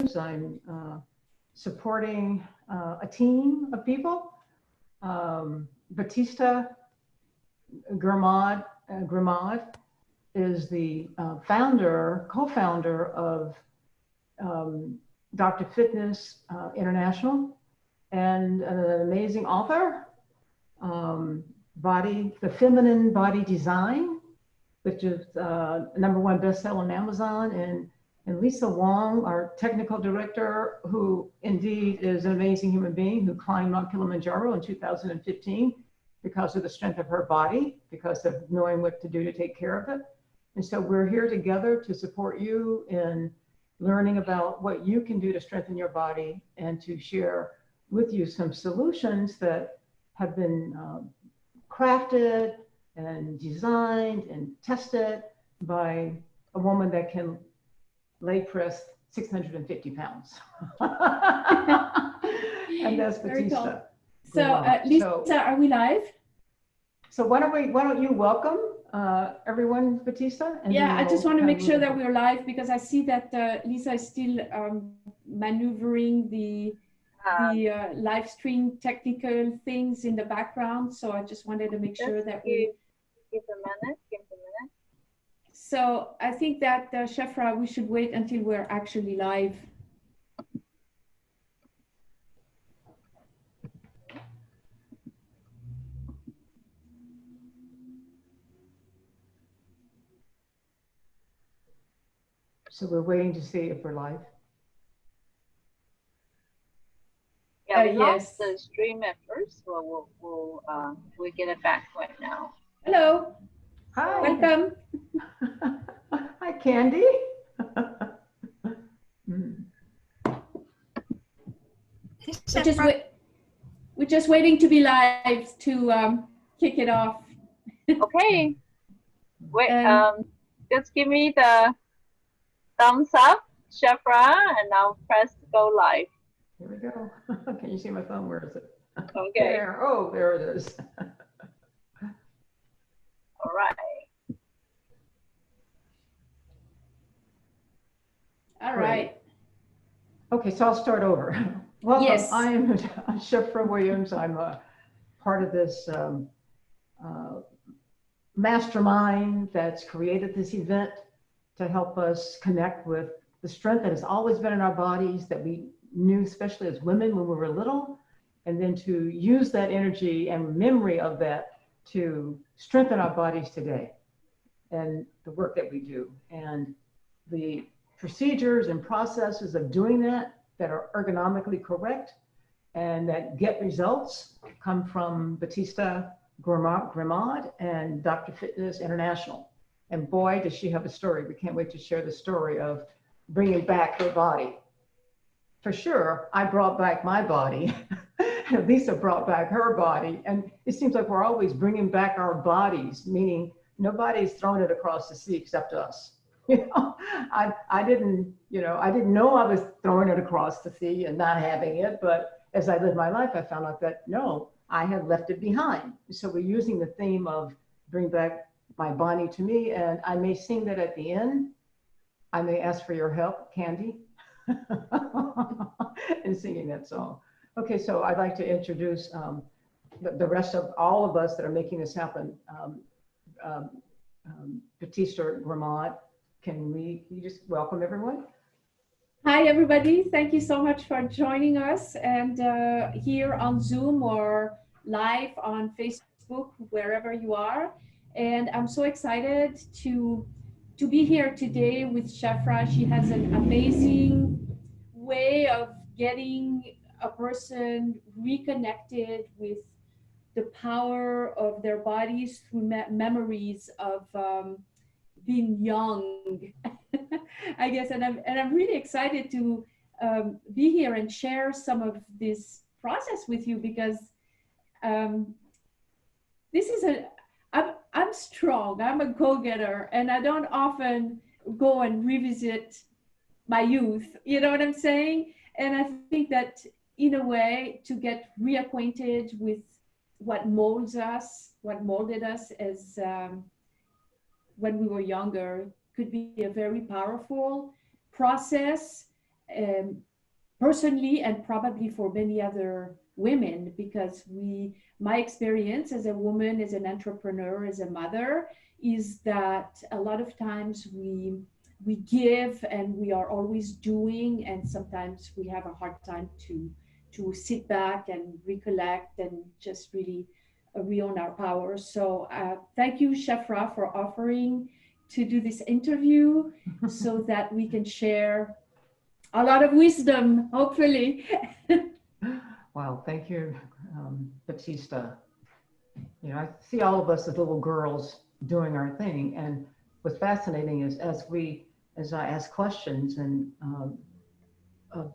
I'm supporting a team of people. Batista Gremaud is the co-founder of Dr. Fitness International, and an amazing author, The Feminine Body Design, which is #1 bestseller on Amazon, and Lisa Wong, our technical director, who indeed is an amazing human being who climbed Mount Kilimanjaro in 2015 because of the strength of her body, because of knowing what to do to take care of it. And so we're here together to support you in learning about what you can do to strengthen your body and to share with you some solutions that have been crafted and designed and tested by a woman that can leg press 650 pounds. And that's Batista. Cool. So Lisa, are we live? So why don't you welcome everyone, Batista? And yeah, I just want to make sure that we're live, because I see that Lisa is still maneuvering the live stream technical things in the background. So I just wanted to make sure that we give a minute. So I think that Sheffra, we should wait until we're actually live. So we're waiting to see if we're live. Yeah, we lost the stream at first, so we'll get it back right now. Hello. Hi. Welcome. Hi, Candy. We're just waiting to be live to kick it off. Okay. Wait. Just give me the thumbs up, Sheffra, and I'll press go live. Here we go. Can you see my phone? Where is it? Okay. There. Oh, there it is. All right. All right. Okay, so I'll start over. Welcome. Yes. I am Sheffra Williams. I'm a part of this mastermind that's created this event to help us connect with the strength that has always been in our bodies, that we knew, especially as women when we were little, and then to use that energy and memory of that to strengthen our bodies today and the work that we do. And the procedures and processes of doing that are ergonomically correct and that get results come from Batista Gremaud and Dr. Fitness International. And boy, does she have a story. We can't wait to share the story of bringing back her body. For sure, I brought back my body. Lisa brought back her body. And it seems like we're always bringing back our bodies, meaning nobody's throwing it across the sea except us. I didn't know I was throwing it across the sea and not having it. But as I lived my life, I found out that no, I had left it behind. So we're using the theme of bring back my body to me. And I may sing that at the end. I may ask for your help, Candy, in singing that song. Okay, so I'd like to introduce the rest of all of us that are making this happen. Batista Gremaud, can you just welcome everyone? Hi, everybody. Thank you so much for joining us, and here on Zoom or live on Facebook, wherever you are. And I'm so excited to be here today with Sheffra. She has an amazing way of getting a person reconnected with the power of their bodies through memories of being young, I guess. And I'm really excited to be here and share some of this process with you, because this is I'm strong, I'm a go-getter, and I don't often go and revisit my youth, you know what I'm saying? And I think that in a way, to get reacquainted with what molds us, what molded us as when we were younger, could be a very powerful process. personally, and probably for many other women, because my experience as a woman, as an entrepreneur, as a mother, is that a lot of times we give and we are always doing, and sometimes we have a hard time to sit back and recollect and just really reown our power. So thank you, Sheffra, for offering to do this interview so that we can share a lot of wisdom, hopefully. Wow, thank you, Batista. You know, I see all of us as little girls doing our thing, and what's fascinating is as I ask questions and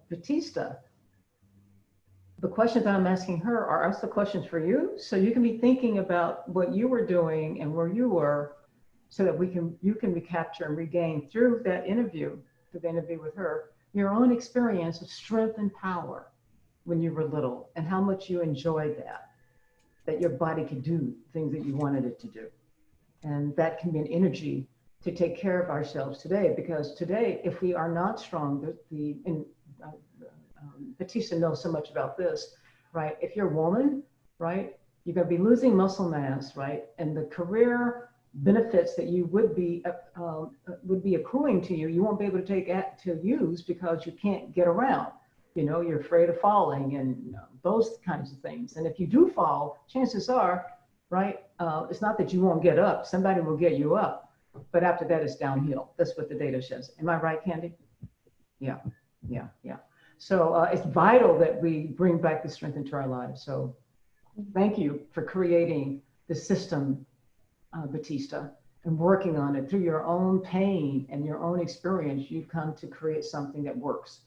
Batista, the questions that I'm asking her are also questions for you, so you can be thinking about what you were doing and where you were, so that you can recapture and regain through the interview with her, your own experience of strength and power when you were little, and how much you enjoyed that your body could do things that you wanted it to do. And that can be an energy to take care of ourselves today, because today, if we are not strong, Batista knows so much about this, right? If you're a woman, right, you're going to be losing muscle mass, right? And the career benefits that you would be accruing to you, you won't be able to use because you can't get around. You know, you're afraid of falling and those kinds of things. And if you do fall, chances are, right, it's not that you won't get up. Somebody will get you up. But after that, it's downhill. That's what the data says. Am I right, Candy? Yeah. So it's vital that we bring back the strength into our lives. So thank you for creating the system, Batista, and working on it through your own pain and your own experience. You've come to create something that works.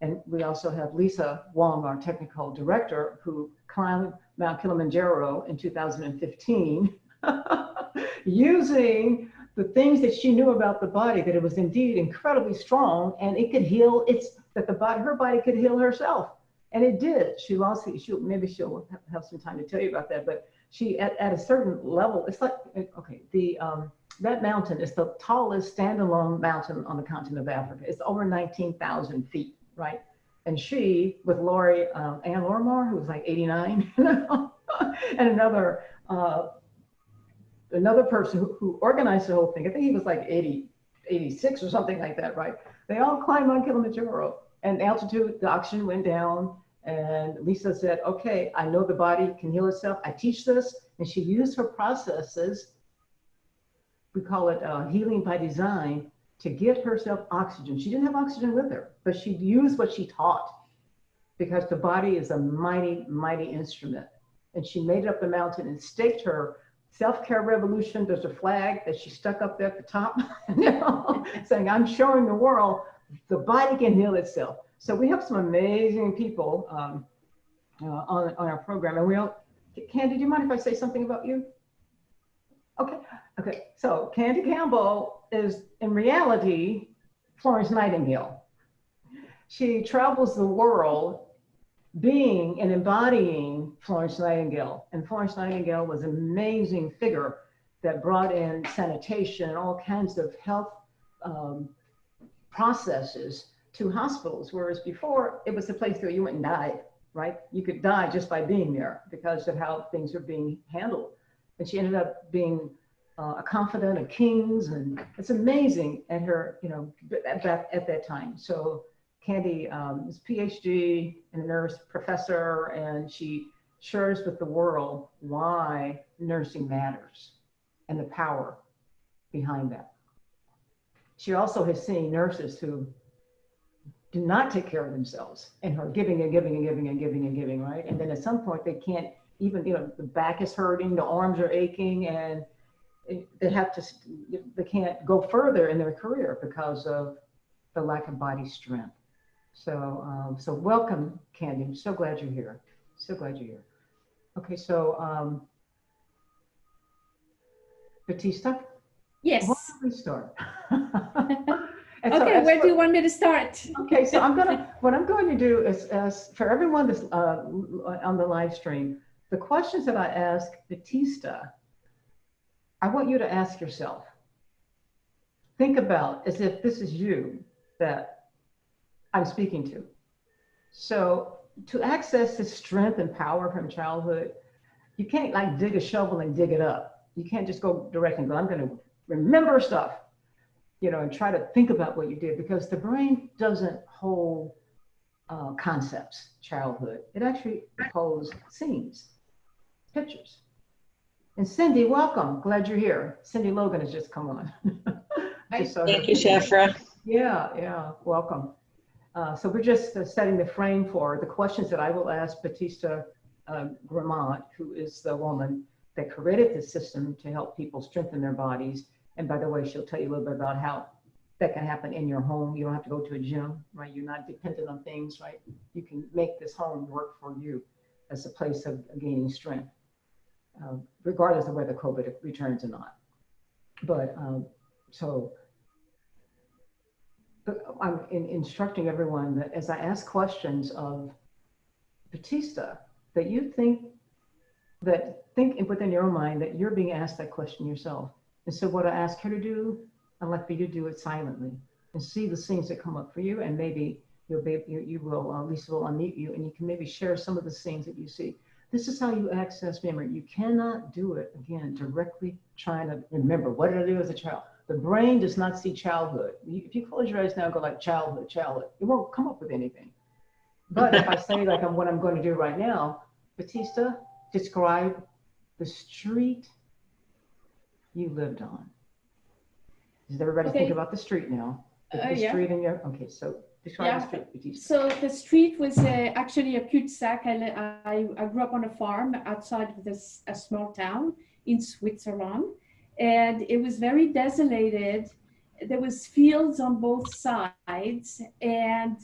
And we also have Lisa Wong, our technical director, who climbed Mount Kilimanjaro in 2015 using the things that she knew about the body, that it was indeed incredibly strong and it could heal, her body could heal herself. And it did. Maybe she'll have some time to tell you about that, but she, at a certain level, it's like, okay, that mountain is the tallest standalone mountain on the continent of Africa. It's over 19,000 feet, right? And she, with Ann Lorimer, who was like 89, and another person who organized the whole thing, I think he was like 86 or something like that, right? They all climbed on Kilimanjaro, and altitude, the oxygen went down. And Lisa said, okay, I know the body can heal itself. I teach this. And she used her processes, we call it healing by design, to get herself oxygen. She didn't have oxygen with her, but she used what she taught, because the body is a mighty, mighty instrument. And she made it up the mountain and staked her self-care revolution. There's a flag that she stuck up there at the top, saying, I'm showing the world the body can heal itself. So we have some amazing people on our program. And Candy, do you mind if I say something about you? Okay. So Candy Campbell is, in reality, Florence Nightingale. She travels the world being and embodying Florence Nightingale. And Florence Nightingale was an amazing figure that brought in sanitation and all kinds of health processes to hospitals, whereas before it was a place where you went and died, right? You could die just by being there because of how things were being handled. And she ended up being a confidant of kings, and it's amazing at her, back at that time. So Candy is PhD and a nurse professor, and she shares with the world why nursing matters and the power behind that. She also has seen nurses who do not take care of themselves and are giving and giving and giving and giving and giving, right? And then at some point they can't even, the back is hurting, the arms are aching, and they can't go further in their career because of the lack of body strength. So, so welcome, Candy. I'm so glad you're here. So glad you're here. Okay, so Batista? Yes. Where do we start? Okay, where do you want me to start? Okay, so what I'm going to do is, for everyone that's on the live stream, the questions that I ask Batista, I want you to ask yourself. Think about as if this is you, that I'm speaking to. So to access the strength and power from childhood, you can't like dig a shovel and dig it up. You can't just go direct and go, I'm going to remember stuff, and try to think about what you did, because the brain doesn't hold concepts, childhood. It actually holds scenes, pictures. And Cindy, welcome. Glad you're here. Cindy Logan has just come on. Thank you, Sheffra. Yeah, welcome. So we're just setting the frame for the questions that I will ask Batista Gremaud, who is the woman that created this system to help people strengthen their bodies. And by the way, she'll tell you a little bit about how that can happen in your home. You don't have to go to a gym, right? You're not dependent on things, right? You can make this home work for you as a place of gaining strength, regardless of whether COVID returns or not. But I'm instructing everyone that as I ask questions of Batista, that you think within your own mind that you're being asked that question yourself. And so what I ask her to do, I'd like for you to do it silently and see the things that come up for you. And maybe you will, Lisa will unmute you, and you can maybe share some of the things that you see. This is how you access memory. You cannot do it, again, directly trying to remember, what did I do as a child? The brain does not see childhood. If you close your eyes now and go like childhood, it won't come up with anything. But if I say like what I'm going to do right now, Batista, describe the street you lived on. Does everybody think about the street now? The street in your, okay, so describe the street, Batista. So the street was actually a cul-de-sac. I grew up on a farm outside of a small town in Switzerland, and it was very desolated. There was fields on both sides, and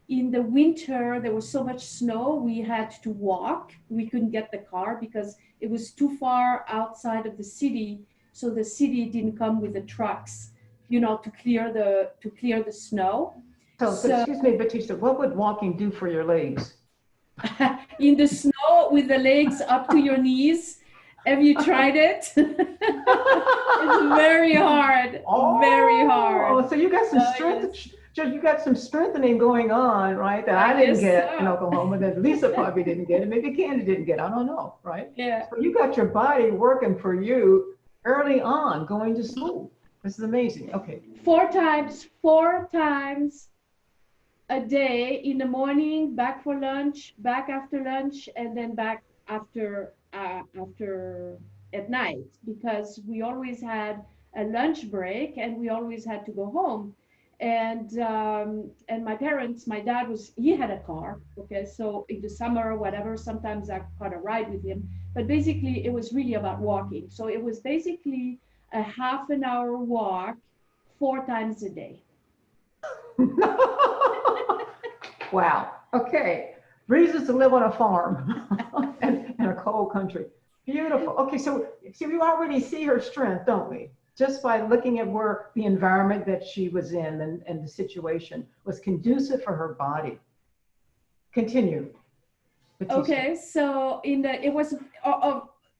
in the winter there was so much snow we had to walk. We couldn't get the car because it was too far outside of the city, so the city didn't come with the trucks, to clear the snow. So excuse me, Batista, what would walking do for your legs? In the snow with the legs up to your knees. Have you tried it? It's very hard. Very hard. Oh, so you got some strength. You got some strengthening going on, right? That I didn't get in Oklahoma, that Lisa probably didn't get, and maybe Candy didn't get. I don't know, right? Yeah. So you got your body working for you early on, going to school. This is amazing. Okay. Four times a day, in the morning, back for lunch, back after lunch, and then back after at night, because we always had a lunch break and we always had to go home. And my dad he had a car, okay, so in the summer or whatever, sometimes I caught a ride with him, but basically it was really about walking. So it was basically a half an hour walk 4 times a day. Wow. Okay. Reasons to live on a farm in a cold country. Beautiful. Okay, so we already see her strength, don't we? Just by looking at where the environment that she was in and the situation was conducive for her body. Continue. Batista. Okay, so it was,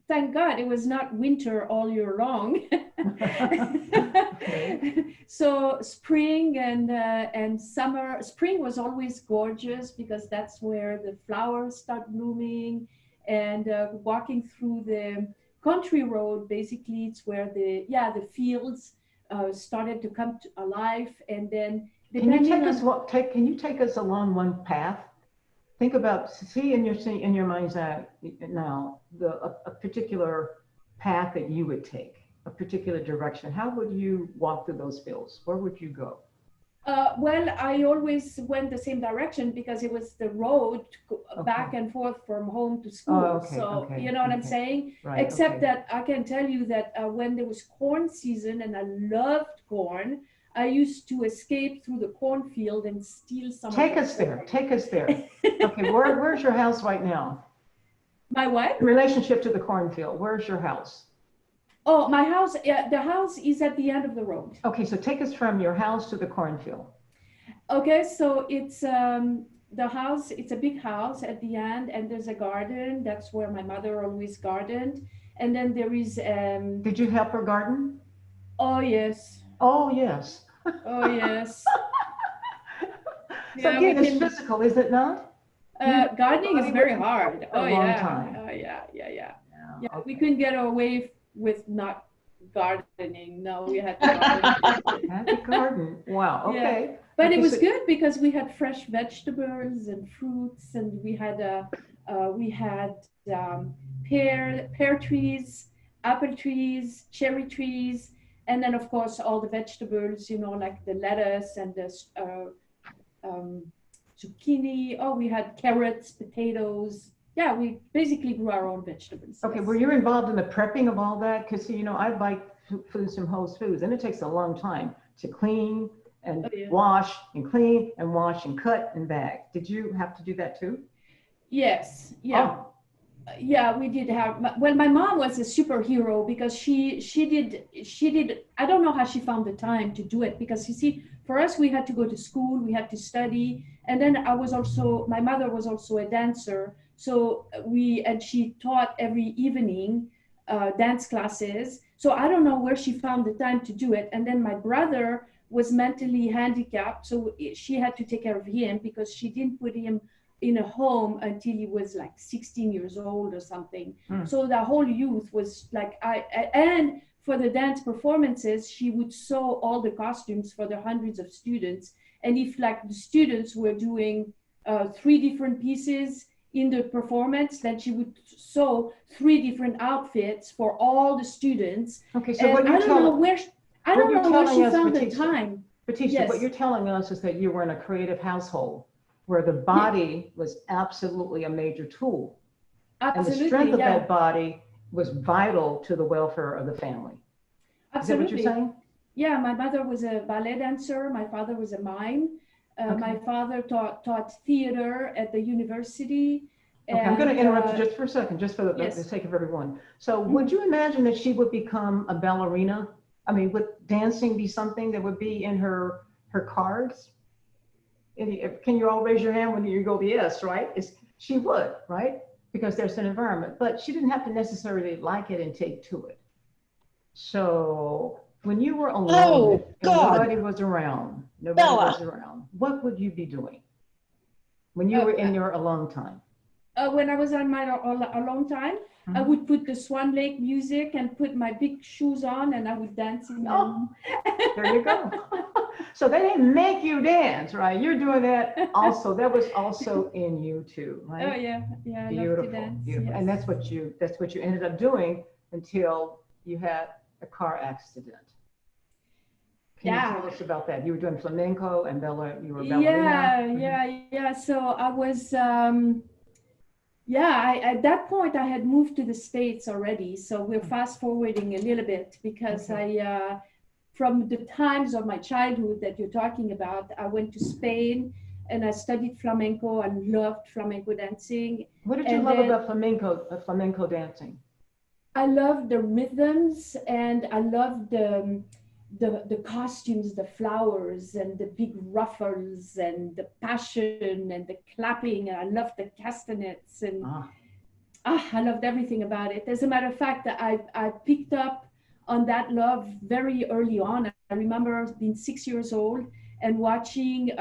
thank God it was not winter all year long. Okay. So spring and summer, spring was always gorgeous because that's where the flowers start blooming, and walking through the country road, basically it's where the fields started to come to alive. And then can you take us along one path? Think about, see in your mind's eye now a particular path that you would take, a particular direction. How would you walk through those fields? Where would you go? Well, I always went the same direction because it was the road back and forth from home to school. Oh, okay, so okay, you know what I'm saying? Right, Except that I can tell you that when there was corn season and I loved corn, I used to escape through the cornfield and steal some. Take us there. Okay, where's your house right now? My what? In relationship to the cornfield, where's your house? Oh, my house, the house is at the end of the road. Okay, so take us from your house to the cornfield. Okay, so it's the house, it's a big house at the end, and there's a garden. That's where my mother always gardened. And then there is... Did you help her garden? Oh, yes. Oh, yes. Oh, yes. So Yeah, again, it's physical, is it not? gardening is very hard. For a long time. Yeah. Yeah, okay. We couldn't get away with not gardening. No, we had to garden. At the garden. Wow. Okay. Yeah. But Okay, it was so- good because we had fresh vegetables and fruits, and we had pear trees, apple trees, cherry trees, and then of course all the vegetables, you know, like the lettuce and the zucchini. Oh, we had carrots, potatoes. Yeah, we basically grew our own vegetables. Okay, yes. were you involved in the prepping of all that? Because, you know, I buy foods from Whole Foods, and it takes a long time to clean and Oh, yeah. wash and clean and wash and cut and bag. Did you have to do that too? Yes. Yeah. Oh, Yeah, we did have. Well, my mom was a superhero because she did. I don't know how she found the time to do it, because you see, for us we had to go to school, we had to study, and then my mother was also a dancer, so she taught every evening dance classes. So I don't know where she found the time to do it. And then my brother was mentally handicapped, so she had to take care of him because she didn't put him in a home until he was like 16 years old or something. So the whole youth was like, and for the dance performances, she would sew all the costumes for the hundreds of students. And if like the students were doing 3 different pieces in the performance, then she would sew 3 different outfits for all the students. okay. So And what I you're don't know telling, where she found the Batista, time. Batista, Yes. what you're telling us is that you were in a creative household where the body was absolutely a major tool. Absolutely, And the strength of yeah. that body was vital to the welfare of the family. Is that what you're Absolutely. saying? Yeah, my mother was a ballet dancer. My father was a mime. My father taught theater at the university. Okay, I'm going to and, interrupt you just for a second, just for the yes. sake of everyone. So would you imagine that she would become a ballerina? I mean, would dancing be something that would be in her cards? Can you all raise your hand when you go yes, right? She would, right? Because there's an environment, but she didn't have to necessarily like it and take to it. So when you were alone and nobody was around, what would you be doing when you were in your alone time? When I was on my alone time, I would put the Swan Lake music and put my big shoes on, and I would dance in them. There you go. So they didn't make you dance, right? You're doing that also. That was also in you too, right? Oh yeah, I Beautiful, love to dance. beautiful. Yes. And that's what you ended up doing until you had a car accident. Can you tell us about that? You were doing flamenco and you were ballerina. Yeah. So I was, at that point I had moved to the States already. So we're fast forwarding a little bit because from the times of my childhood that you're talking about, I went to Spain and I studied flamenco and loved flamenco dancing. What did you love about flamenco dancing? I loved the rhythms, and I loved the costumes, the flowers and the big ruffles and the passion and the clapping. And I loved the castanets, and I loved everything about it. As a matter of fact, I picked up on that love very early on. I remember being 6 years old and watching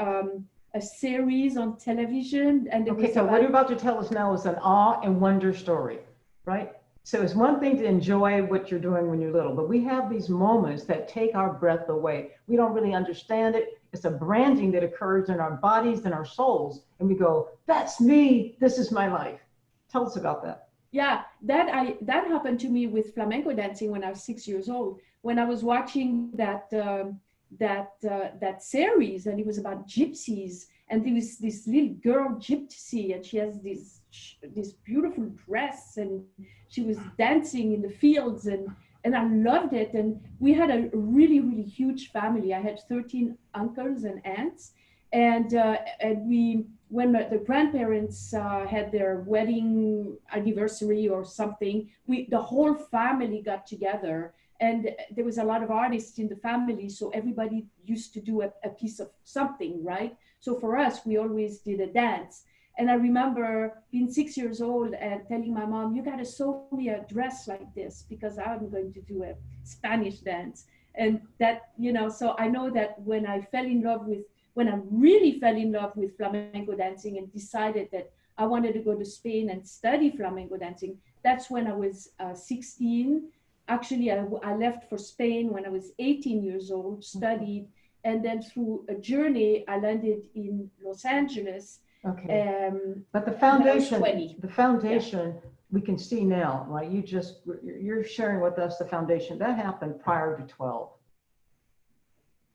a series on television. And so what you're about to tell us now is an awe and wonder story, right? So it's one thing to enjoy what you're doing when you're little, but we have these moments that take our breath away. We don't really understand it. It's a branding that occurs in our bodies and our souls. And we go, that's me. This is my life. Tell us about that. Yeah, that happened to me with flamenco dancing when I was 6 years old. When I was watching that series, and it was about gypsies, and there was this little girl gypsy, and she has this beautiful dress, and she was dancing in the fields, and I loved it. And we had a really, really huge family. I had 13 uncles and aunts, and when the grandparents had their wedding anniversary or something, the whole family got together, and there was a lot of artists in the family, so everybody used to do a piece of something, right? So for us, we always did a dance. And I remember being 6 years old and telling my mom, you got to sew me a dress like this because I'm going to do a Spanish dance. And that, so I know that when I fell in love with when I really fell in love with flamenco dancing and decided that I wanted to go to Spain and study flamenco dancing. That's when I was 16. Actually, I left for Spain when I was 18 years old, studied, and then through a journey, I landed in Los Angeles. Okay. But the foundation, we can see now, right? You're sharing with us the foundation that happened prior to 12,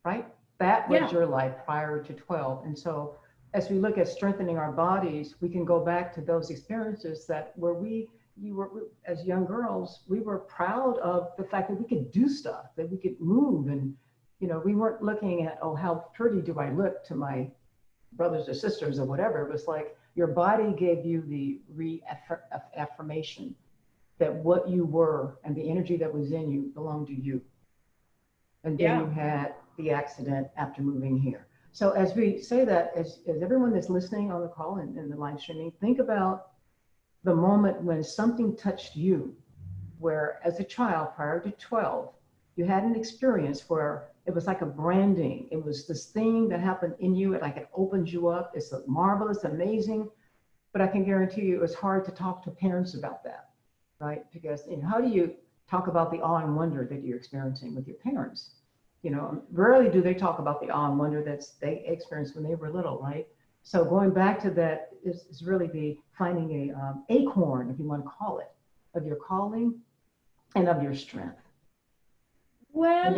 right? That was your life prior to 12. And so as we look at strengthening our bodies, we can go back to those experiences that where you were, as young girls, we were proud of the fact that we could do stuff, that we could move. And, you know, we weren't looking at, oh, how pretty do I look to my brothers or sisters or whatever. It was like your body gave you the reaffirmation that what you were and the energy that was in you belonged to you. And then you had the accident after moving here. So as we say that, as everyone that's listening on the call and the live streaming, think about the moment when something touched you, where as a child prior to 12, you had an experience where it was like a branding. It was this thing that happened in you. It opens you up. It's marvelous, amazing. But I can guarantee you it's hard to talk to parents about that, right? Because, you know, how do you talk about the awe and wonder that you're experiencing with your parents? You know, rarely do they talk about the awe and wonder that they experienced when they were little, right? So going back to that is really the finding a acorn, if you want to call it, of your calling and of your strength. Well,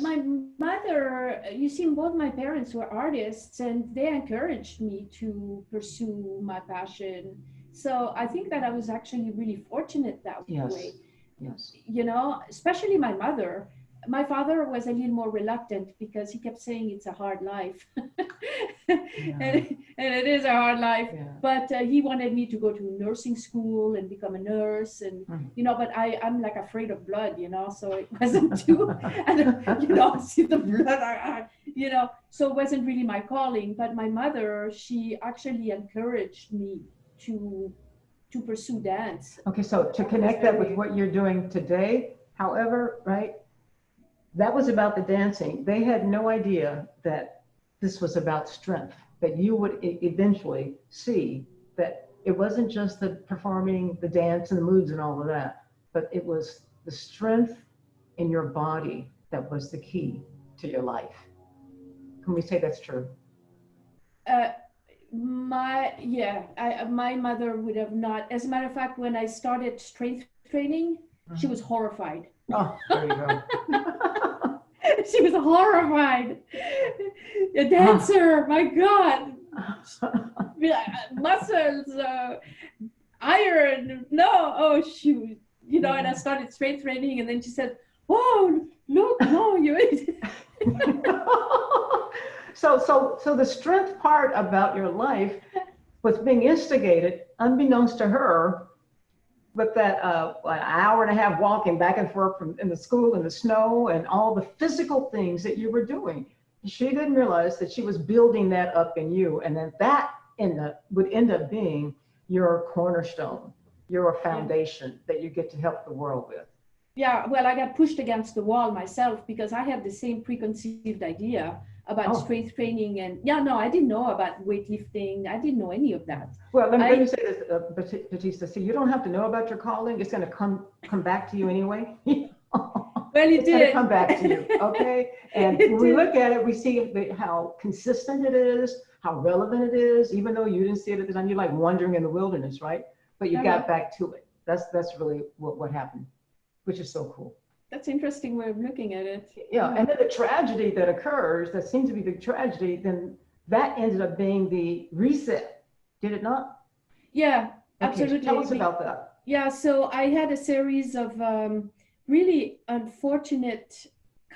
my mother, you see, both my parents were artists and they encouraged me to pursue my passion. So I think that I was actually really fortunate that way. Yes. You know, especially my mother. My father was a little more reluctant because he kept saying it's a hard life. and it is a hard life. Yeah. But he wanted me to go to nursing school and become a nurse. And, you know, but I'm like afraid of blood, you know, so it wasn't too, you know, see the blood, you know, so it wasn't really my calling. But my mother, she actually encouraged me to pursue dance. Okay, so to connect that with what you're doing today, however, right? That was about the dancing. They had no idea that this was about strength, that you would eventually see that it wasn't just the performing, the dance and the moods and all of that, but it was the strength in your body that was the key to your life. Can we say that's true? My mother would have not. As a matter of fact, when I started strength training, she was horrified. Oh, there you go. She was horrified. A dancer, my God. Muscles, iron, no, oh shoot. You know, and I started strength training and then she said, oh, look, no, you So the strength part about your life was being instigated, unbeknownst to her, with that an hour and a half walking back and forth in the school in the snow and all the physical things that you were doing. She didn't realize that she was building that up in you, and then that would end up being your cornerstone, your foundation that you get to help the world with. Yeah, well, I got pushed against the wall myself because I had the same preconceived idea about strength training. And I didn't know about weightlifting. I didn't know any of that. Well, let me say this, Batista. See, you don't have to know about your calling. It's going to come back to you anyway. Well, it did. It's going to come back to you, okay? And when we look at it, we see how consistent it is, how relevant it is. Even though you didn't see it at the time, you're like wandering in the wilderness, right? But you got back to it. That's really what happened, which is so cool. That's an interesting way of looking at it. Yeah, and then the tragedy that occurs, that seems to be the tragedy, then that ended up being the reset, did it not? Yeah, absolutely. Tell us about that. Yeah, so I had a series of really unfortunate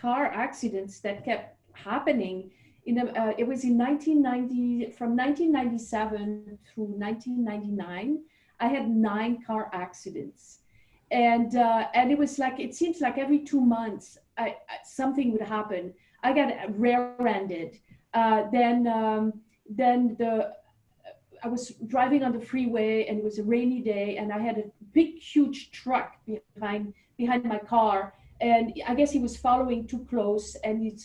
car accidents that kept happening. It was in 1990, from 1997 through 1999, I had 9 car accidents. And it was like, it seems like every 2 months, something would happen. I got rear-ended. Then I was driving on the freeway and it was a rainy day and I had a big, huge truck behind my car. And I guess he was following too close and he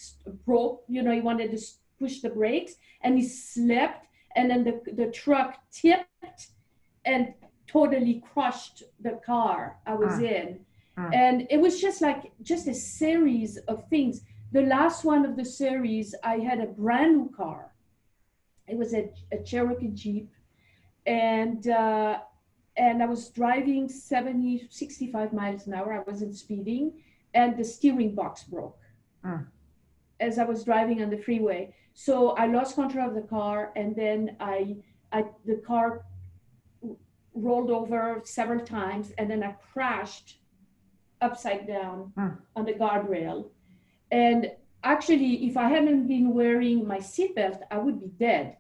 broke, you know, he wanted to push the brakes, and he slipped, and then the truck tipped and totally crushed the car I was in. And it was just a series of things. The last one of the series, I had a brand new car. It was a Cherokee Jeep, and I was driving 65 miles an hour. I wasn't speeding, and the steering box broke as I was driving on the freeway. So I lost control of the car, and then the car rolled over several times, and then I crashed upside down on the guardrail. And actually, if I hadn't been wearing my seatbelt, I would be dead.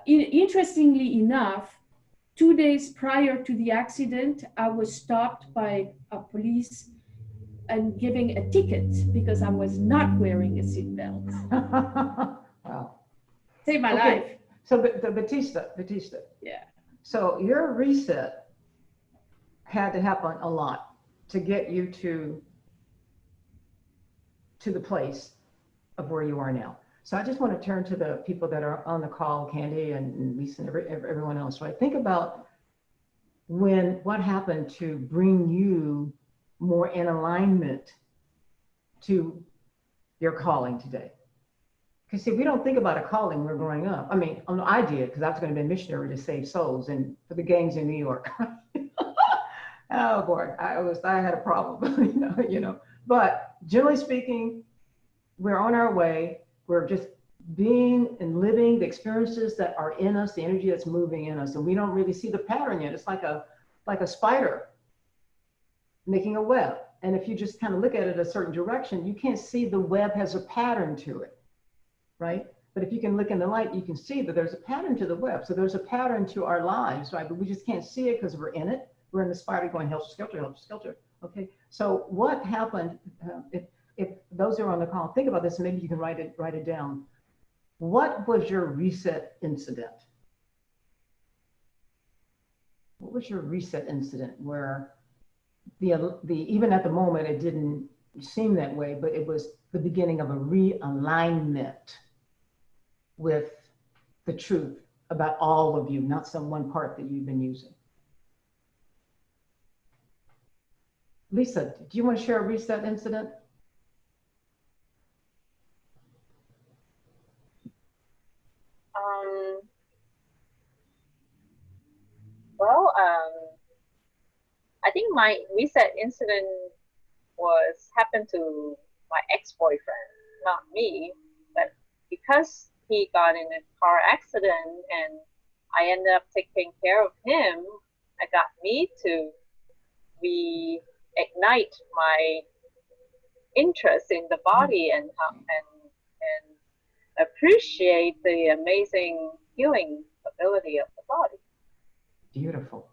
Interestingly enough, 2 days prior to the accident, I was stopped by a police and giving a ticket because I was not wearing a seatbelt. Wow. Saved my life. So the Batista. Yeah. So your reset had to happen a lot to get you to the place of where you are now. So I just want to turn to the people that are on the call, Candy and Lisa and everyone else, right? Think about what happened to bring you more in alignment to your calling today. Because see, we don't think about a calling when we're growing up. I mean, I did, because I was going to be a missionary to save souls and for the gangs in New York. Oh boy, I had a problem, you know. But generally speaking, we're on our way. We're just being and living the experiences that are in us, the energy that's moving in us, and we don't really see the pattern yet. It's like a spider making a web, and if you just kind of look at it a certain direction, you can't see the web has a pattern to it, right? But if you can look in the light, you can see that there's a pattern to the web. So there's a pattern to our lives, right? But we just can't see it because we're in it. We're in the spider going helter skelter. Okay. So what happened? If those who are on the call, think about this, and maybe you can write it down. What was your reset incident? What was your reset incident where the even at the moment it didn't seem that way, but it was the beginning of a realignment with the truth about all of you, not some one part that you've been using? Lisa, do you want to share a reset incident? I think my reset incident happened to my ex-boyfriend, not me, but because he got in a car accident and I ended up taking care of him, it got me to reignite my interest in the body and appreciate the amazing healing ability of the body. Beautiful,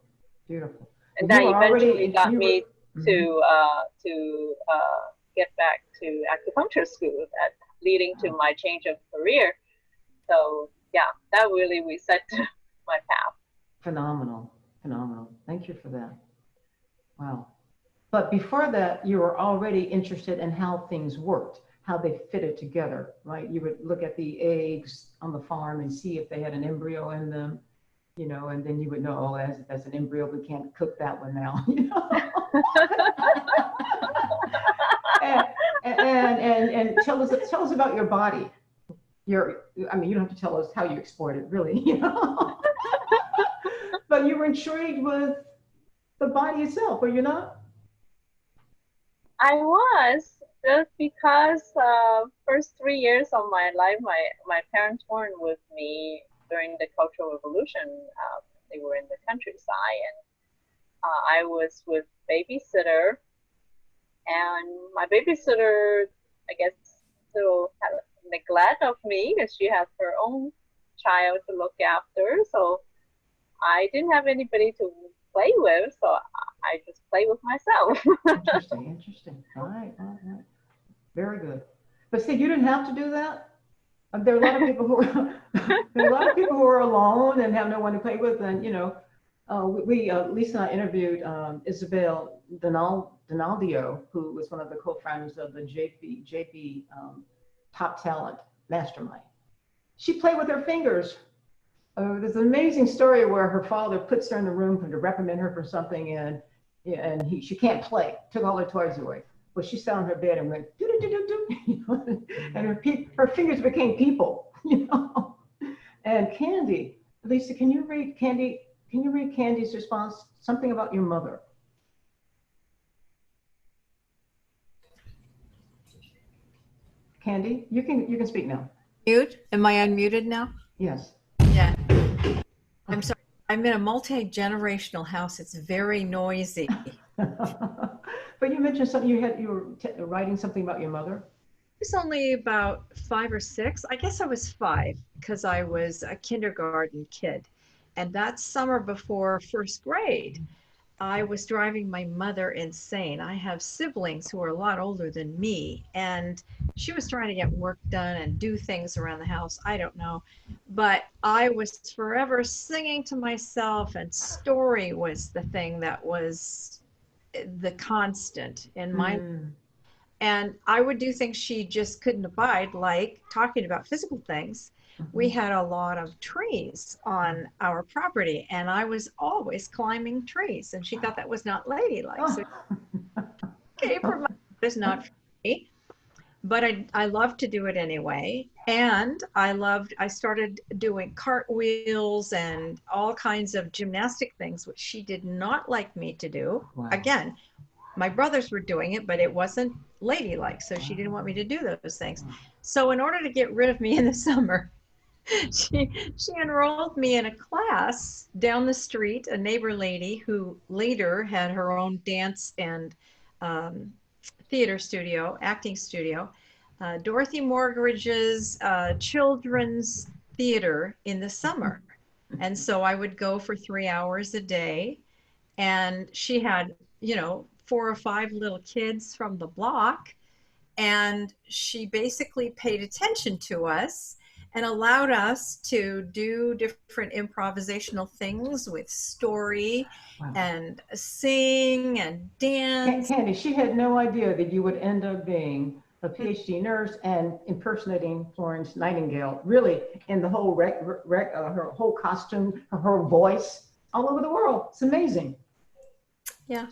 beautiful. And that eventually got me to get back to acupuncture school, that leading to my change of career. So yeah, that really reset my path. Phenomenal, phenomenal. Thank you for that. Wow. But before that, you were already interested in how things worked, how they fitted together, right? You would look at the eggs on the farm and see if they had an embryo in them, you know, and then you would know, oh, that's an embryo. We can't cook that one now, you know. and tell us about your body. I mean, you don't have to tell us how you explored it, really, you know. But you were intrigued with the body itself, were you not? I was, just because first 3 years of my life, my parents weren't with me during the Cultural Revolution. They were in the countryside, and I was with babysitter, and my babysitter, I guess, still had neglect of me because she has her own child to look after. So I didn't have anybody to play with, so I just play with myself. Interesting. All right. Very good. But see, you didn't have to do that. There are a lot of people who are alone and have no one to play with, and you know, Lisa and I interviewed Isabel Donaldio, who was one of the co-founders of the JP Top Talent Mastermind. she played with her fingers. There's an amazing story where her father puts her in the room to reprimand her for something, and she can't play. Took all her toys away. But she sat on her bed and went do do do do do, and her fingers became people, And Candy, Lisa, can you read Candy's response? Something about your mother. Candy, you can speak now. Mute? Am I unmuted now? Yes. Yeah. I'm sorry. I'm in a multi-generational house. It's very noisy. But you mentioned something. You were writing something about your mother. I was only about 5 or 6. I guess I was 5 because I was a kindergarten kid. And that summer before first grade, I was driving my mother insane. I have siblings who are a lot older than me, and she was trying to get work done and do things around the house. I don't know. But I was forever singing to myself, and story was the thing that was the constant in my life. And I would do things she just couldn't abide, like talking about physical things. We had a lot of trees on our property, and I was always climbing trees, and she thought that was not ladylike. So, okay, it's not for me, but I loved to do it anyway. And I started doing cartwheels and all kinds of gymnastic things, which she did not like me to do. Wow. Again, my brothers were doing it, but it wasn't ladylike, so she didn't want me to do those things. So in order to get rid of me in the summer, she enrolled me in a class down the street, a neighbor lady who later had her own dance and theater studio, acting studio, Dorothy Morgridge's children's theater in the summer. And so I would go for 3 hours a day, and she had, 4 or 5 little kids from the block, and she basically paid attention to us and allowed us to do different improvisational things with story. Wow. And sing and dance. Candy, she had no idea that you would end up being a PhD nurse and impersonating Florence Nightingale, really in the whole her whole costume, her voice, all over the world. It's amazing. Yeah.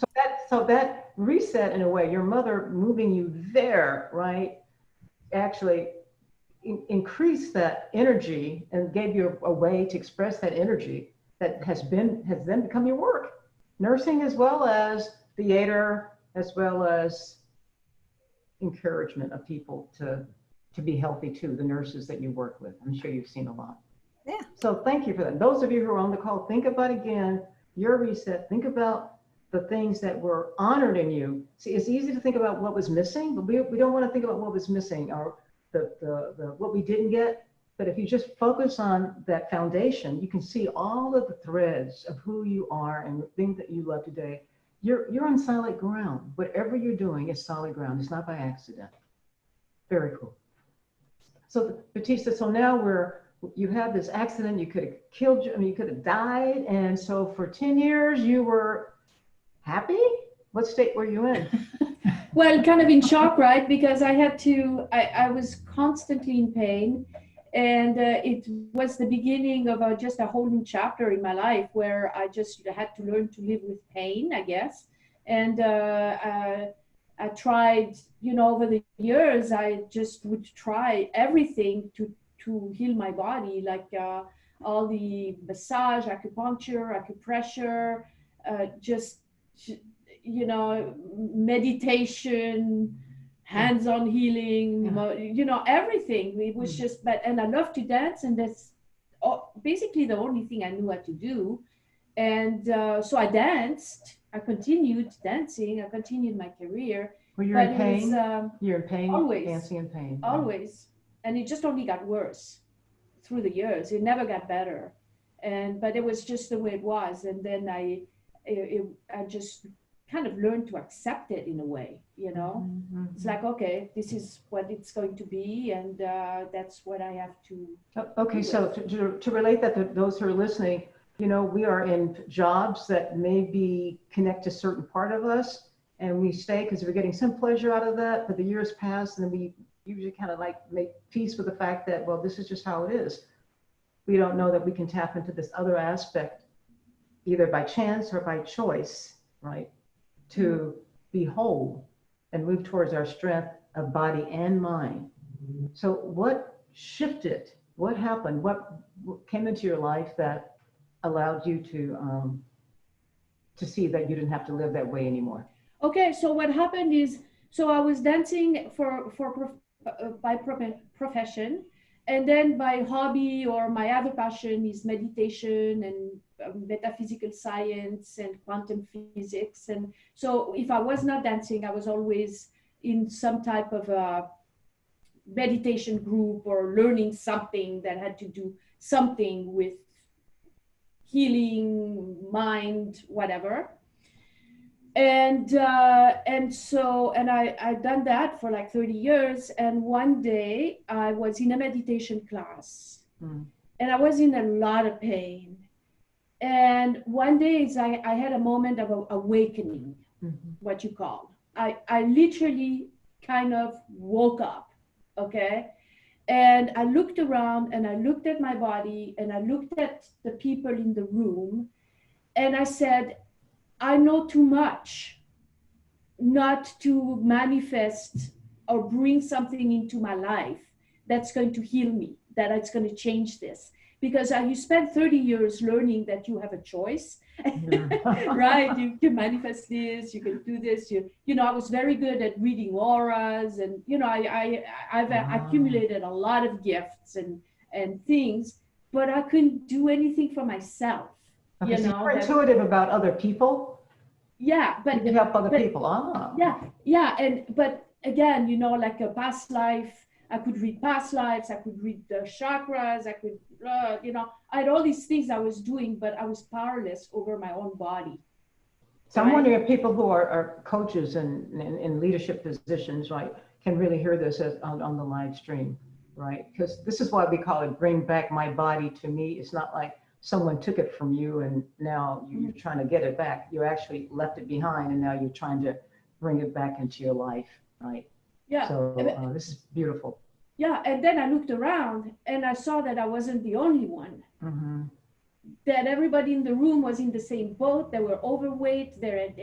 So that reset, in a way, your mother moving you there, right, actually increased that energy and gave you a way to express that energy that has then become your work. Nursing, as well as theater, as well as encouragement of people to be healthy too, the nurses that you work with. I'm sure you've seen a lot. Yeah. So thank you for that. Those of you who are on the call, think about again your reset. Think about the things that were honored in you. See, it's easy to think about what was missing, but we don't want to think about what was missing or the what we didn't get. But if you just focus on that foundation, you can see all of the threads of who you are and the things that you love today. You're on solid ground. Whatever you're doing is solid ground. It's not by accident. Very cool. So Batista, so now you had this accident. You could have killed you. I mean, you could have died. And so for 10 years, you were happy? What state were you in? Well, kind of in shock, right? Because I was constantly in pain. And it was the beginning of just a whole new chapter in my life where I just had to learn to live with pain, I guess. And I tried, over the years, I just would try everything to heal my body, like all the massage, acupuncture, acupressure, meditation, hands-on healing, everything. It was just, and I love to dance, and that's basically the only thing I knew how to do. And so I danced. I continued dancing. I continued my career. Were you in pain? You're in pain? Always. Dancing in pain. Always. And it just only got worse through the years. It never got better. But it was just the way it was. And then I just kind of learned to accept it in a way, Mm-hmm. It's like, okay, this is what it's going to be, and that's what I have to. Okay, so to relate that to those who are listening, we are in jobs that maybe connect to a certain part of us, and we stay because we're getting some pleasure out of that, but the years pass and then we usually kind of like make peace with the fact that, well, this is just how it is. We don't know that we can tap into this other aspect, either by chance or by choice, right? To be whole and move towards our strength of body and mind. So what shifted? What happened? What came into your life that allowed you to see that you didn't have to live that way anymore? Okay, so what happened is, so I was dancing by profession, and then by hobby or my other passion is meditation and metaphysical science and quantum physics. And so if I was not dancing, I was always in some type of a meditation group or learning something that had to do something with healing, mind, whatever. And I done that for like 30 years. And one day I was in a meditation class and I was in a lot of pain. And one day I had a moment of awakening, what you call. I literally kind of woke up, okay? And I looked around and I looked at my body and I looked at the people in the room and I said, I know too much not to manifest or bring something into my life that's going to heal me, that it's going to change this. Because you spend 30 years learning that you have a choice, right? You can manifest this, you can do this. You know, I was very good at reading auras, and you know, I've accumulated a lot of gifts and things, but I couldn't do anything for myself. Okay, so you're intuitive about other people. Yeah, but you can help other people. But again, you know, like a past life. I could read past lives, I could read the chakras, I could, you know, I had all these things I was doing, but I was powerless over my own body. So I'm wondering if people who are coaches and in leadership positions, right, can really hear this on the live stream, right? Because this is why we call it bring back my body to me. It's not like someone took it from you and now you're trying to get it back. You actually left it behind and now you're trying to bring it back into your life, right? Yeah. So this is beautiful. Yeah, and then I looked around and I saw that I wasn't the only one. That everybody in the room was in the same boat. They were overweight. They were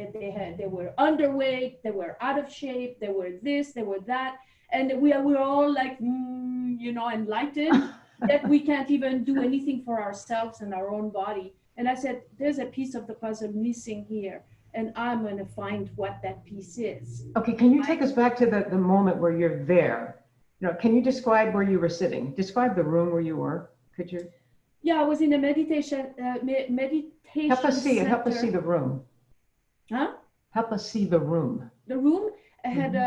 underweight. They were out of shape. They were this. They were that. And we were all like, you know, enlightened that we can't even do anything for ourselves and our own body. And I said, there's a piece of the puzzle missing here. And I'm going to find what that piece is. Okay, can you take us back to the moment where you're there? You know, can you describe where you were sitting? Describe the room where you were, could you? Yeah, I was in a meditation Help us see center. it. Help us see the room. Huh? Help us see the room. The room had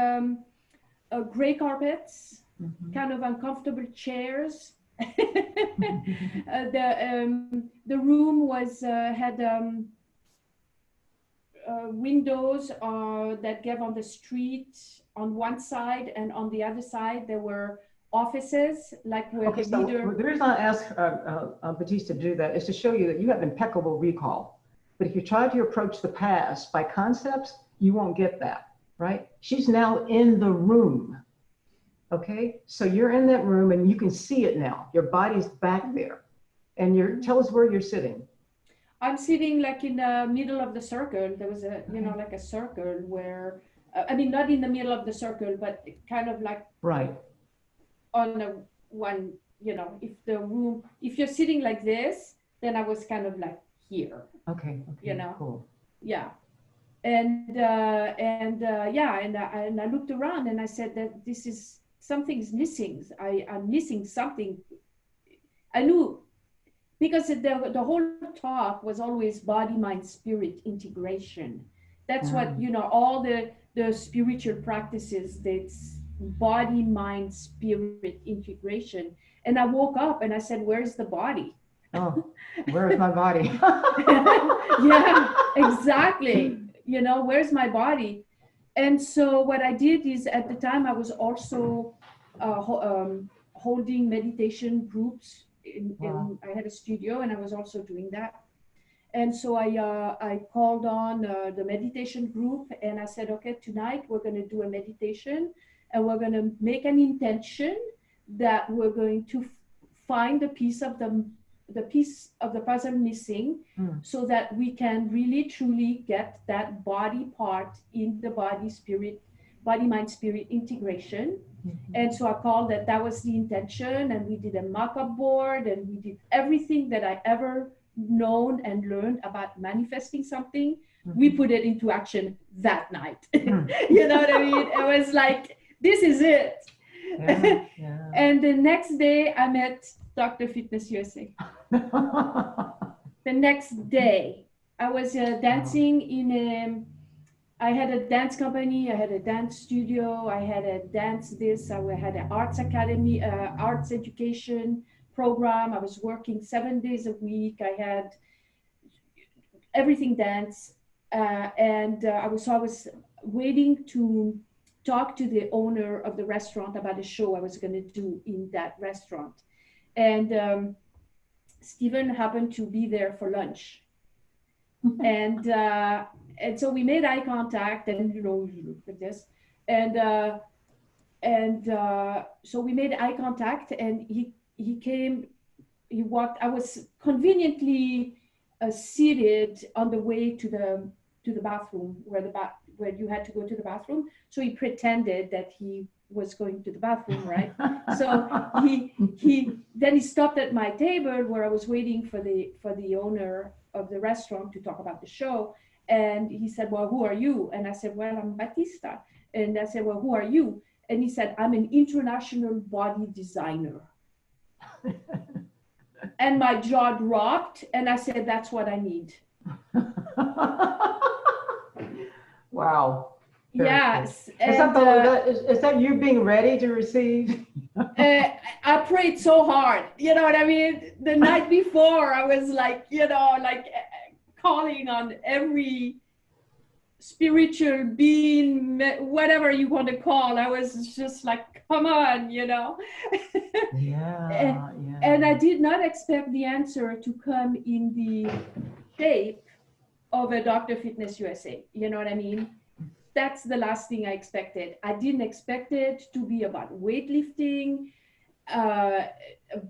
gray carpets, kind of uncomfortable chairs. The room was had windows that gave on the street on one side, and on the other side there were offices, like where okay, so the reason I asked Batista to do that is to show you that you have impeccable recall. But if you try to approach the past by concepts, you won't get that, right? She's now in the room. Okay, so you're in that room and you can see it now. Your body's back there. And tell us where you're sitting. I'm sitting like in the middle of the circle. There was a, you know, like a circle where, I mean, not in the middle of the circle, but kind of like right on one, you know, if you're sitting like this, then I was kind of like here. Okay. You know, cool. Yeah. And I looked around and I said that something's missing. I'm missing something. I knew, because the whole talk was always body, mind, spirit integration. That's what, you know, all the spiritual practices, that's body, mind, spirit integration. And I woke up and I said, where's the body? Oh, where's my body? Yeah, exactly. You know, where's my body? And so what I did is, at the time I was also holding meditation groups. I had a studio and I was also doing that. And so I called on the meditation group and I said, okay, tonight we're going to do a meditation and we're going to make an intention that we're going to find the piece of the puzzle missing, so that we can really truly get that body part in the body mind spirit integration. And so I called that was the intention, and we did a mock-up board, and we did everything that I ever known and learned about manifesting something. We put it into action that night. You know what I mean? It was like, this is it. Yeah, yeah. And the next day I met Dr. Fitness USA. The next day I was dancing in I had a dance company, I had a dance studio, I had a dance I had an arts academy, arts education program. I was working 7 days a week. I had everything dance. I was waiting to talk to the owner of the restaurant about a show I was going to do in that restaurant. And Stephen happened to be there for lunch. And so we made eye contact, and you look at this, so we made eye contact, and he came, he walked. I was conveniently seated on the way to the bathroom where you had to go to the bathroom. So he pretended that he was going to the bathroom, right? So he stopped at my table where I was waiting for the owner of the restaurant to talk about the show. And he said, well, who are you? And I said, well, I'm Batista. And I said, well, who are you? And he said, I'm an international body designer. And my jaw dropped, and I said, that's what I need. Wow. Yes. Cool. Is that you being ready to receive? I prayed so hard. You know what I mean? The night before, I was like, calling on every spiritual being, whatever you want to call. I was just like, come on, Yeah. And I did not expect the answer to come in the shape of a Dr. Fitness USA. You know what I mean? That's the last thing I expected. I didn't expect it to be about weightlifting,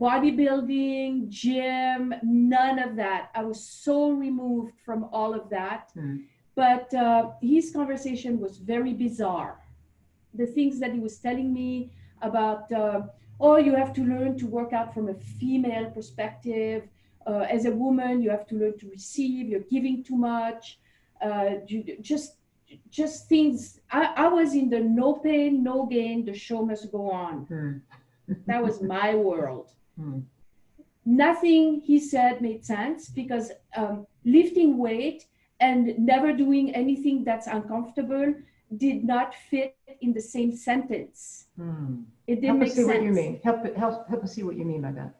bodybuilding, gym, none of that. I was so removed from all of that. But his conversation was very bizarre. The things that he was telling me about, you have to learn to work out from a female perspective. As a woman, you have to learn to receive. You're giving too much. Just things. I was in the no pain, no gain, the show must go on. That was my world. Nothing he said made sense, because lifting weight and never doing anything that's uncomfortable did not fit in the same sentence. It didn't make sense. What you mean. Help us see what you mean by that.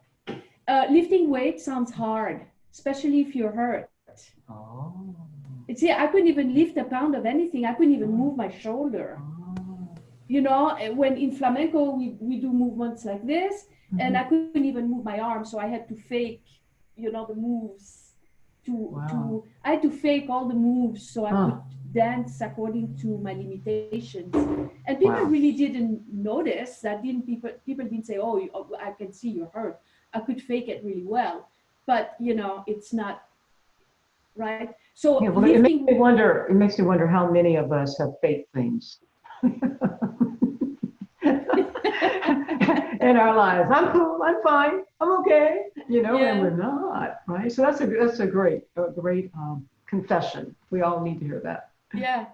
Lifting weight sounds hard, especially if you're hurt. Oh. See, I couldn't even lift a pound of anything. I couldn't even move my shoulder. You know, when in flamenco, we do movements like this, and I couldn't even move my arm. So I had to fake, the moves I had to fake all the moves so I could dance according to my limitations. And people really didn't notice that. People didn't say, I can see you're hurt. I could fake it really well, but it's not right. So it makes me wonder how many of us have faked things in our lives. I'm cool, I'm fine, I'm okay, and we're not, right? So that's a great confession. We all need to hear that. Yeah.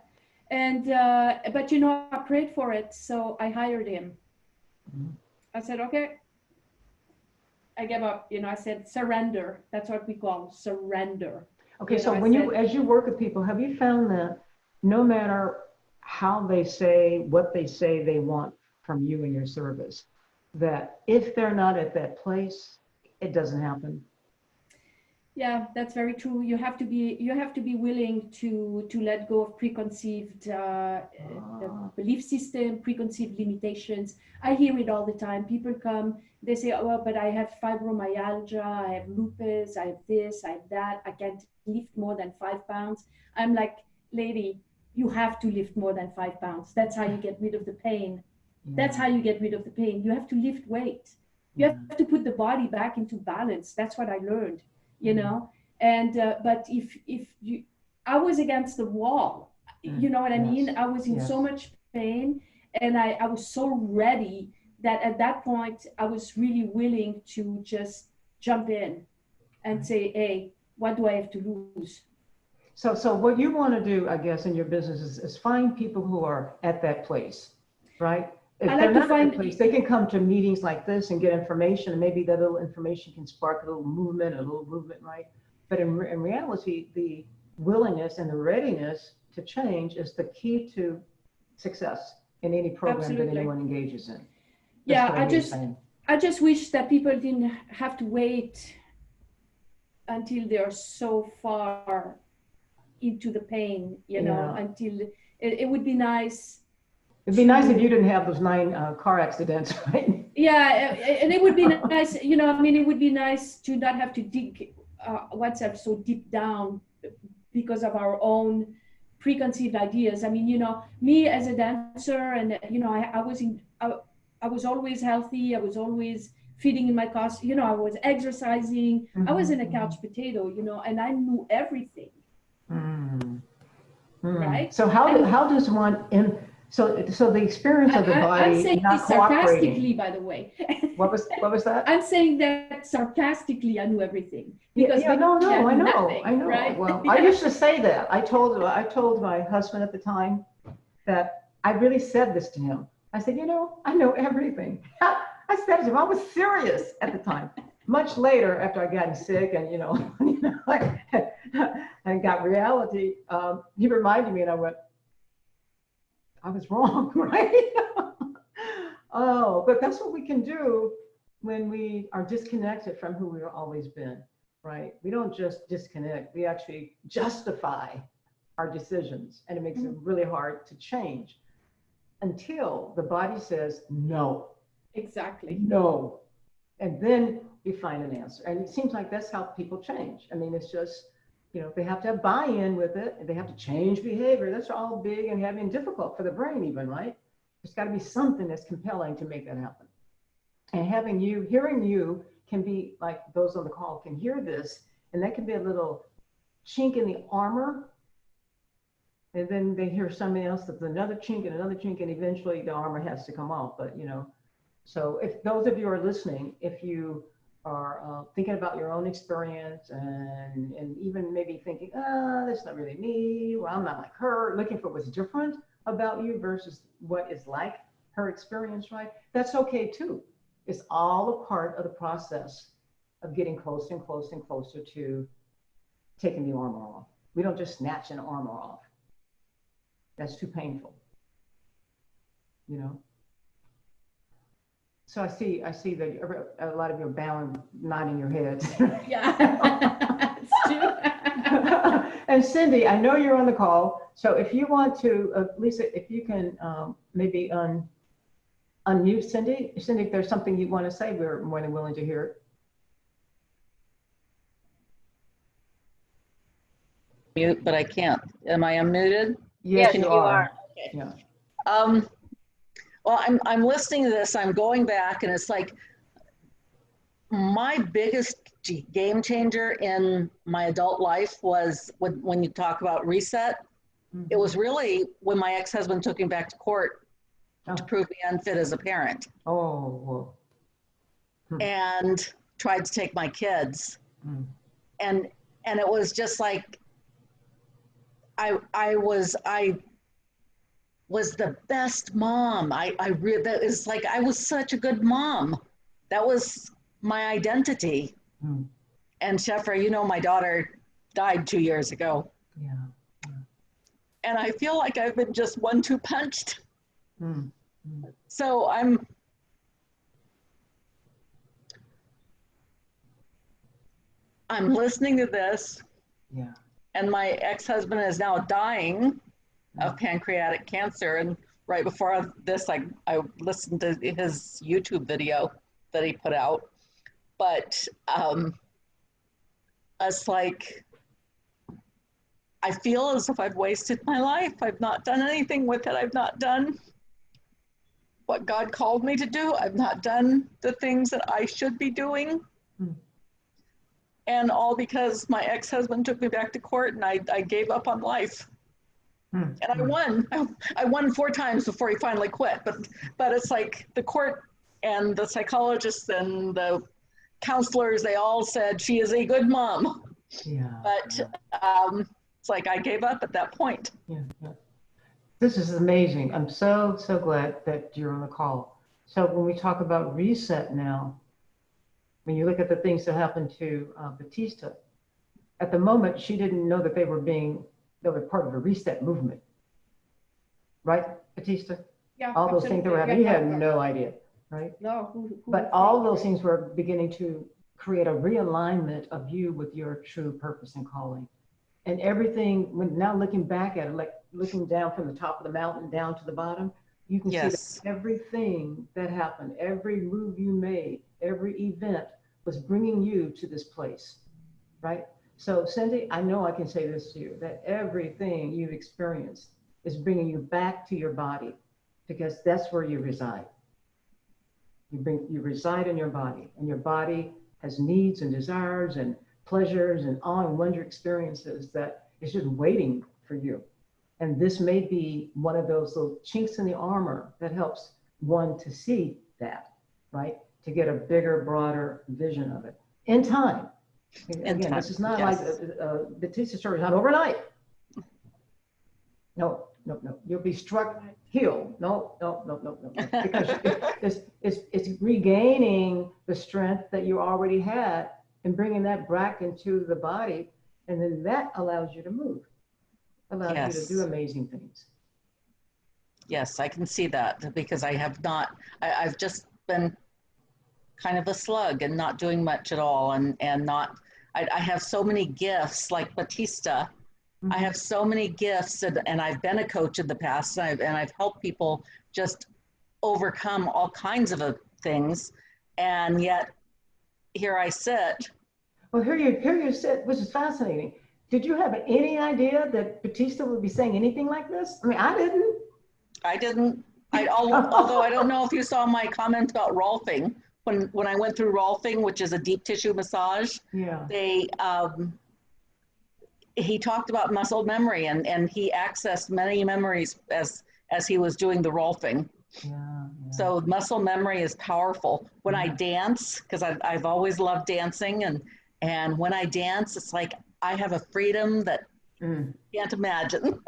And but I prayed for it, so I hired him. I said, okay, I gave up. I said surrender. That's what we call surrender. Okay, so as you work with people, have you found that no matter how they say what they say they want from you in your service, that if they're not at that place, it doesn't happen? Yeah, that's very true. You have to be willing to let go of preconceived belief system, preconceived limitations. I hear it all the time. People come, they say, oh, well, but I have fibromyalgia, I have lupus, I have this, I have that. I can't lift more than 5 pounds. I'm like, lady, you have to lift more than 5 pounds. That's how you get rid of the pain. That's how you get rid of the pain. You have to lift weight. You have to put the body back into balance. That's what I learned, you know. And but if you, I was against the wall. You know what I mean? I was in so much pain, and I was so ready that at that point I was really willing to just jump in and say, hey, what do I have to lose? So what you want to do, I guess, in your business is find people who are at that place, right? If I like they're to not find at that place, they can come to meetings like this and get information, and maybe that little information can spark a little movement, right? But in reality, the willingness and the readiness to change is the key to success in any program that anyone engages in. Yeah, I just wish that people didn't have to wait until they are so far into the pain, you know, until it would be nice. It'd be nice if you didn't have those 9 car accidents, right? Yeah, and it would be nice, you know, I mean, it would be nice to not have to dig oneself so deep down because of our own preconceived ideas. I mean, you know, me as a dancer, and you know, I was always healthy. I was always feeding in my costume. You know, I was exercising. I wasn't a couch potato, you know, and I knew everything. Right. So how does one so the experience of the body I'm saying not this sarcastically, cooperating? by the way. What was that? I'm saying that sarcastically. I knew everything because I know. Nothing, right? Well, I used to say that. I told my husband at the time that I really said this to him. I said, you know, I know everything. I said to him, I was serious at the time. Much later, after I got sick and and got reality, he reminded me, and I went, I was wrong, right? Oh, but that's what we can do when we are disconnected from who we've always been, right? We don't just disconnect, we actually justify our decisions, and it makes it really hard to change until the body says no. Exactly. No. And then we find an answer. And it seems like that's how people change. I mean, it's just, you know, they have to have buy-in with it, and they have to change behavior. That's all big and heavy and difficult for the brain even, right? There's got to be something that's compelling to make that happen. And hearing you can be like those on the call can hear this, and that can be a little chink in the armor. And then they hear somebody else that's another chink and eventually the armor has to come off. But, you know, so if those of you are listening, if you are thinking about your own experience and even maybe thinking, that's not really me, well, I'm not like her, looking for what's different about you versus what is like her experience, right? That's okay too. It's all a part of the process of getting closer and closer and closer to taking the armor off. We don't just snatch an armor off. That's too painful, you know? So I see that a lot of you are bowing, nodding your heads. Yeah, it's true. And Cindy, I know you're on the call. So if you want to, Lisa, if you can maybe unmute Cindy. Cindy, if there's something you want to say, we're more than willing to hear it. Mute, but I can't. Am I unmuted? Yes, you are. are. Okay. Yeah. Well, I'm listening to this, I'm going back, and it's like my biggest game changer in my adult life was when you talk about reset. Mm-hmm. It was really when my ex-husband took me back to court to prove me unfit as a parent. Oh. And tried to take my kids. And it was just like I was the best mom. That is like, I was such a good mom. That was my identity. And Sheffra, you know, my daughter died 2 years ago. Yeah. And I feel like I've been just 1-2 punched. So I'm listening to this. Yeah. And my ex-husband is now dying of pancreatic cancer. And right before this, I listened to his YouTube video that he put out. But it's like, I feel as if I've wasted my life. I've not done anything with it. I've not done what God called me to do. I've not done the things that I should be doing. And all because my ex-husband took me back to court and I gave up on life. And I won. I won 4 times before he finally quit. But it's like the court and the psychologists and the counselors, they all said she is a good mom. Yeah. But it's like I gave up at that point. Yeah. This is amazing. I'm so glad that you're on the call. So when we talk about reset now, when you look at the things that happened to Batista, at the moment, she didn't know that they were part of the reset movement. Right, Batista? Yeah. All those things that were happening, he had no idea, right? No. But all those things were beginning to create a realignment of you with your true purpose and calling. And everything, when now looking back at it, like looking down from the top of the mountain down to the bottom, you can see that everything that happened, every move you made, every event was bringing you to this place, right? So Cindy, I know I can say this to you, that everything you've experienced is bringing you back to your body, because that's where you reside. You reside in your body, and your body has needs and desires and pleasures and awe and wonder experiences that is just waiting for you. And this may be one of those little chinks in the armor that helps one to see that, right? To get a bigger, broader vision of it in time. Again, this is not like Batista's story, it's not overnight. No. You'll be struck, healed. No. Because it's regaining the strength that you already had and bringing that back into the body. And then that allows you to move, allows you to do amazing things. Yes, I can see that, because I have not, I've just been kind of a slug and not doing much at all. And not, I have so many gifts like Batista. I have so many gifts, and I've been a coach in the past, and I've helped people just overcome all kinds of things, and yet here I sit. Well, here you sit, which is fascinating. Did you have any idea that Batista would be saying anything like this? I mean, I didn't. Although I don't know if you saw my comment about Rolfing. When I went through Rolfing, which is a deep tissue massage, he talked about muscle memory, and he accessed many memories as he was doing the Rolfing. So muscle memory is powerful. When I dance, because I've always loved dancing, and when I dance, it's like I have a freedom that can't imagine.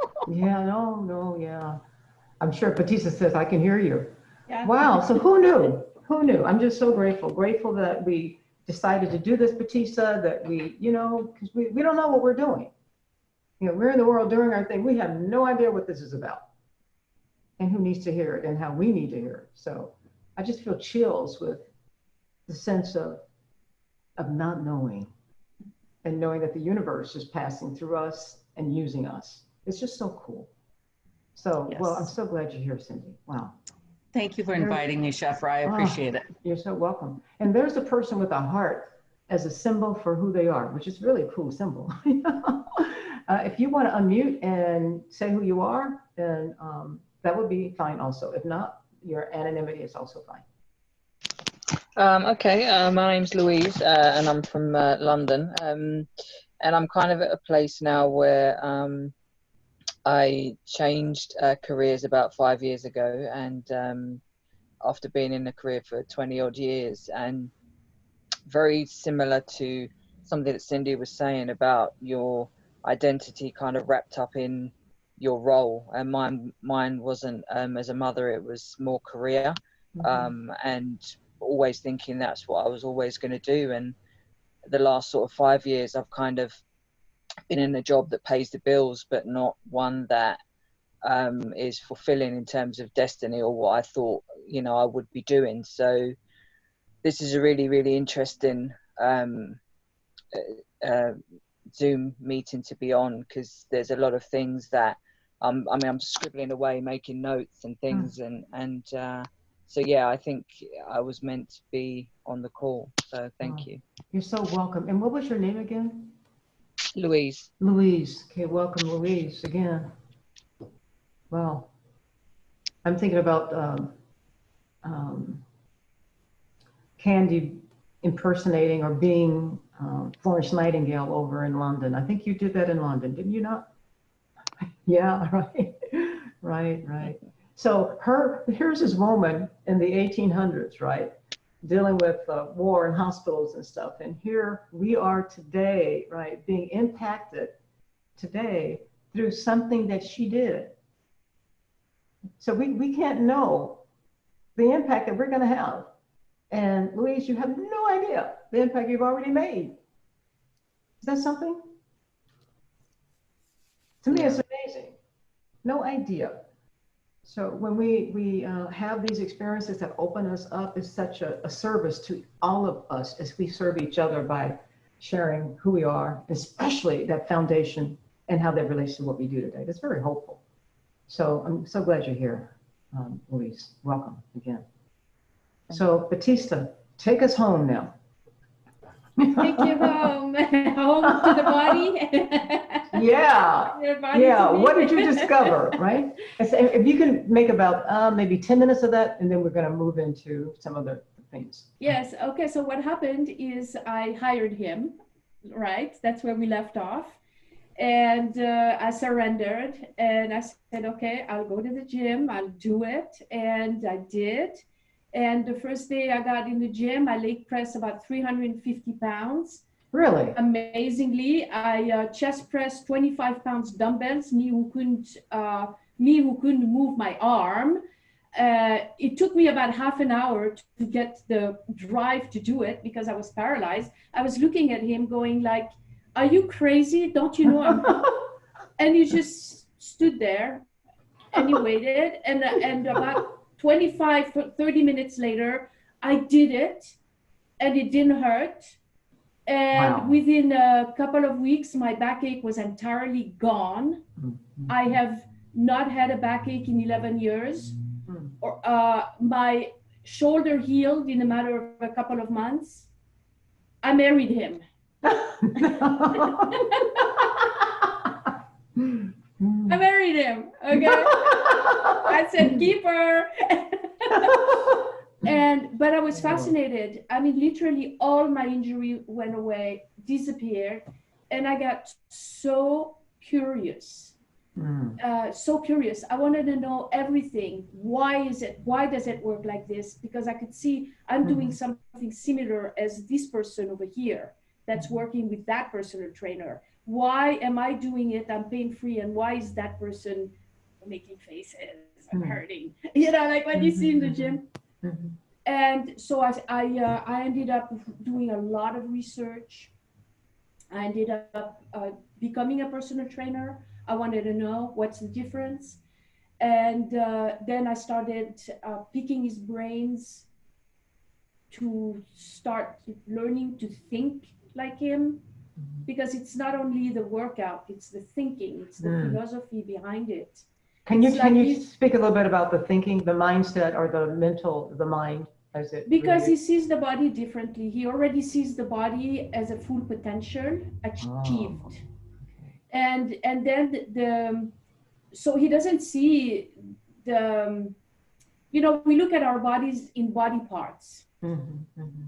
I'm sure Batista says, I can hear you. Yeah. Wow, so who knew? Who knew? I'm just so grateful that we decided to do this, Batista, that we, because we don't know what we're doing. We're in the world doing our thing. We have no idea what this is about and who needs to hear it and how we need to hear it. So I just feel chills with the sense of not knowing, and knowing that the universe is passing through us and using us. It's just so cool. So, well, I'm so glad you're here, Cindy. Wow. Thank you for inviting me, Sheffra. I appreciate it. You're so welcome. And there's a person with a heart as a symbol for who they are, which is really a cool symbol. If you want to unmute and say who you are, then that would be fine also. If not, your anonymity is also fine. Okay, my name's Louise, and I'm from London. And I'm kind of at a place now where I changed careers about 5 years ago, and after being in a career for 20 odd years, and very similar to something that Cindy was saying about your identity kind of wrapped up in your role, and mine wasn't as a mother, it was more career, and always thinking that's what I was always going to do. And the last sort of 5 years I've kind of been in a job that pays the bills, but not one that is fulfilling in terms of destiny or what I thought I would be doing. So this is a really, really interesting Zoom meeting to be on, because there's a lot of things that I'm scribbling away, making notes and things, and so yeah, I think I was meant to be on the call. So thank you. You're so welcome. And what was your name again? Louise. Louise. Okay, welcome, Louise, again. Wow. I'm thinking about Candy impersonating or being Florence Nightingale over in London. I think you did that in London, didn't you not? Yeah, right, right. So here's this woman in the 1800s, right, dealing with war and hospitals and stuff. And here we are today, right, being impacted today through something that she did. So we can't know the impact that we're going to have. And Louise, you have no idea the impact you've already made. Is that something? To me, it's amazing. No idea. So when we have these experiences that open us up, it's such a service to all of us as we serve each other by sharing who we are, especially that foundation and how that relates to what we do today. That's very hopeful. So I'm so glad you're here, Louise. Welcome again. So Batista, take us home now. Take you home, home to the body. Yeah, yeah. To What did you discover, right? If you can make about maybe 10 minutes of that, and then we're going to move into some other things. Yes. Okay. So what happened is I hired him, right? That's where we left off. And I surrendered and I said, okay, I'll go to the gym, I'll do it. And I did. And the first day I got in the gym, I leg pressed about 350 pounds. Really? Amazingly, I chest pressed 25 pounds dumbbells, me who couldn't move my arm. It took me about half an hour to get the drive to do it because I was paralyzed. I was looking at him going like, are you crazy? Don't you know I'm... And he just stood there and he waited. And about 25, 30 minutes later, I did it and it didn't hurt. And within a couple of weeks, my backache was entirely gone. Mm-hmm. I have not had a backache in 11 years. Mm. Or, my shoulder healed in a matter of a couple of months. I married him. I married him, okay? I said, keep her. But I was fascinated. I mean, literally all my injury went away, disappeared. And I got so curious, so curious. I wanted to know everything. Why is it? Why does it work like this? Because I could see I'm doing something similar as this person over here that's working with that personal trainer. Why am I doing it? I'm pain-free. And why is that person making faces? I'm hurting. You know, like what you see in the gym. Mm-hmm. And so I ended up doing a lot of research. I ended up becoming a personal trainer. I wanted to know what's the difference. And then I started picking his brains to start learning to think like him, because it's not only the workout, it's the thinking, it's the philosophy behind it. Can you speak a little bit about the thinking, the mindset, or the mind as it? Because he sees the body differently. He already sees the body as a full potential achieved. Oh. And then so he doesn't see we look at our bodies in body parts.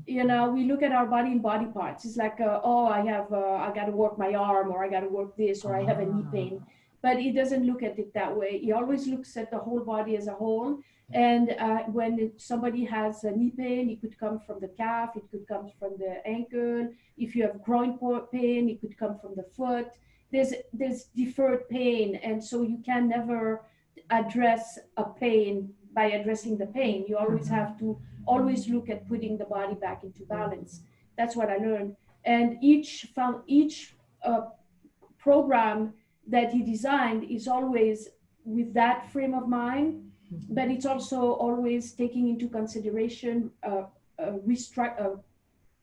You know, we look at our body in body parts. It's like, I got to work my arm, or I got to work this, or I have a knee pain. But he doesn't look at it that way. He always looks at the whole body as a whole. And when somebody has a knee pain, it could come from the calf, it could come from the ankle. If you have groin pain, it could come from the foot. There's deferred pain, and so you can never address a pain by addressing the pain. You always have to look at putting the body back into balance. That's what I learned. And each program that he designed is always with that frame of mind, but it's also always taking into consideration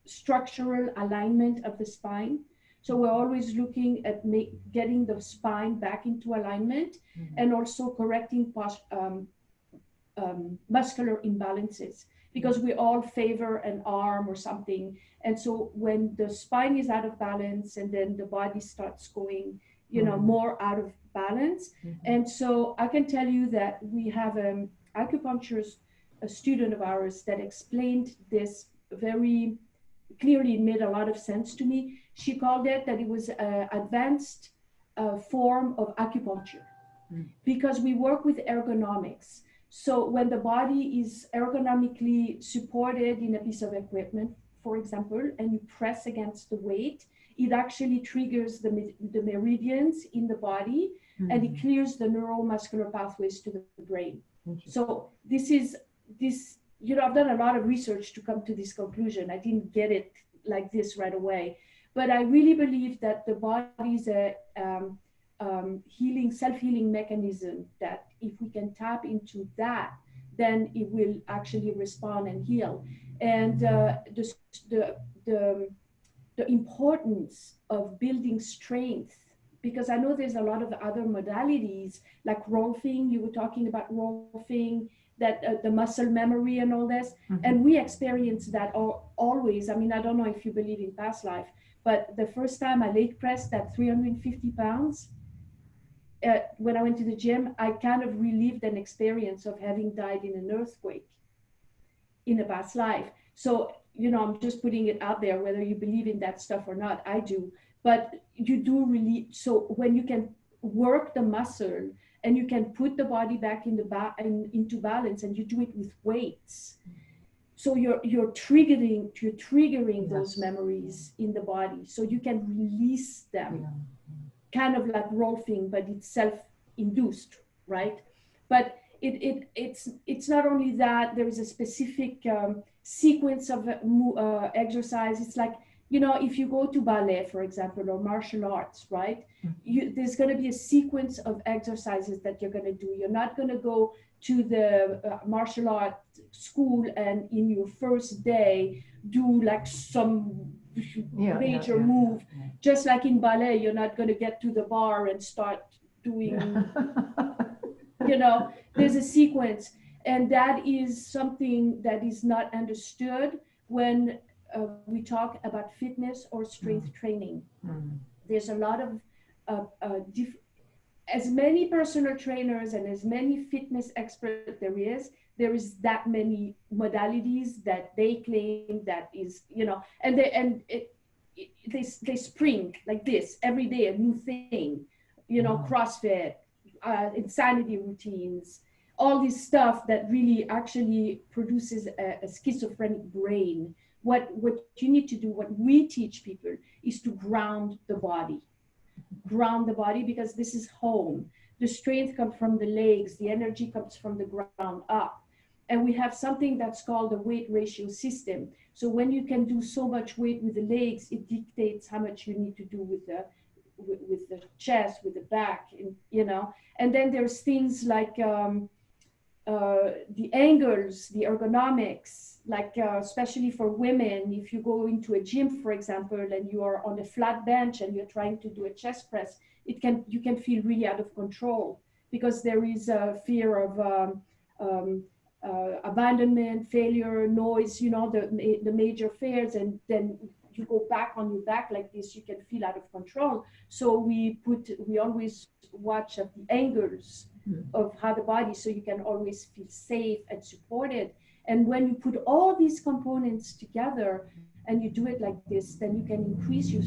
structural alignment of the spine. So we're always looking at getting the spine back into alignment, and also correcting muscular imbalances, because we all favor an arm or something. And so when the spine is out of balance, and then the body starts going, more out of balance. And so I can tell you that we have acupuncturist a student of ours that explained this very clearly. It made a lot of sense to me. She called it that it was an advanced form of acupuncture, because we work with ergonomics. So when the body is ergonomically supported in a piece of equipment, for example, and you press against the weight, it actually triggers the meridians in the body, and it clears the neuromuscular pathways to the brain. So this, you know, I've done a lot of research to come to this conclusion. I didn't get it like this right away, but I really believe that the body's a self-healing mechanism, that if we can tap into that, then it will actually respond and heal. And the importance of building strength, because I know there's a lot of other modalities like rolfing. You were talking about rolfing, that the muscle memory and all this, and we experience that always. I mean, I don't know if you believe in past life, but the first time I leg pressed at 350 pounds, when I went to the gym, I kind of relived an experience of having died in an earthquake in a past life. So, you know, I'm just putting it out there, whether you believe in that stuff or not. I do, but you do really. So when you can work the muscle and you can put the body back into balance, and you do it with weights, so you're triggering those memories in the body, so you can release them. Kind of like rolfing, but it's self-induced, right? But it's not only that. There is a specific sequence of exercise. It's like, you know, if you go to ballet, for example, or martial arts, right? There's going to be a sequence of exercises that you're going to do. You're not going to go to the martial art school and in your first day do like some major move. Just like in ballet, you're not going to get to the bar and start doing, you know, there's a sequence. And that is something that is not understood when we talk about fitness or strength training. There's a lot of as many personal trainers and as many fitness experts there is that many modalities that they claim that is, you know, and they spring like this every day, a new thing, you know, CrossFit, insanity routines, all this stuff that really actually produces a schizophrenic brain. What you need to do, what we teach people, is to ground the body, because this is home. The strength comes from the legs, the energy comes from the ground up. And we have something that's called the weight ratio system. So when you can do so much weight with the legs, it dictates how much you need to do with the chest, with the back, and, you know. And then there's things like the angles, the ergonomics, like especially for women, if you go into a gym, for example, and you are on a flat bench and you're trying to do a chest press, you can feel really out of control, because there is a fear of abandonment, failure, noise, you know, the major fears. And then you go back on your back like this, you can feel out of control. So we always watch at the angles of how the body, so you can always feel safe and supported. And when you put all these components together and you do it like this, then you can increase your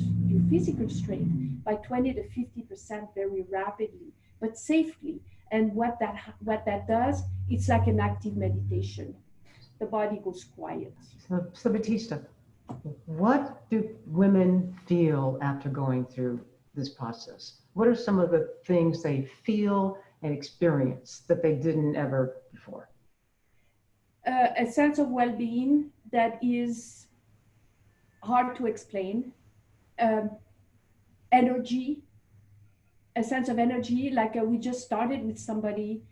physical strength by 20 to 50% very rapidly, but safely. And what that does, it's like an active meditation. The body goes quiet. So Batista, what do women feel after going through this process? What are some of the things they feel and experience that they didn't ever before? A sense of well-being that is hard to explain. Energy, a sense of energy. Like we just started with somebody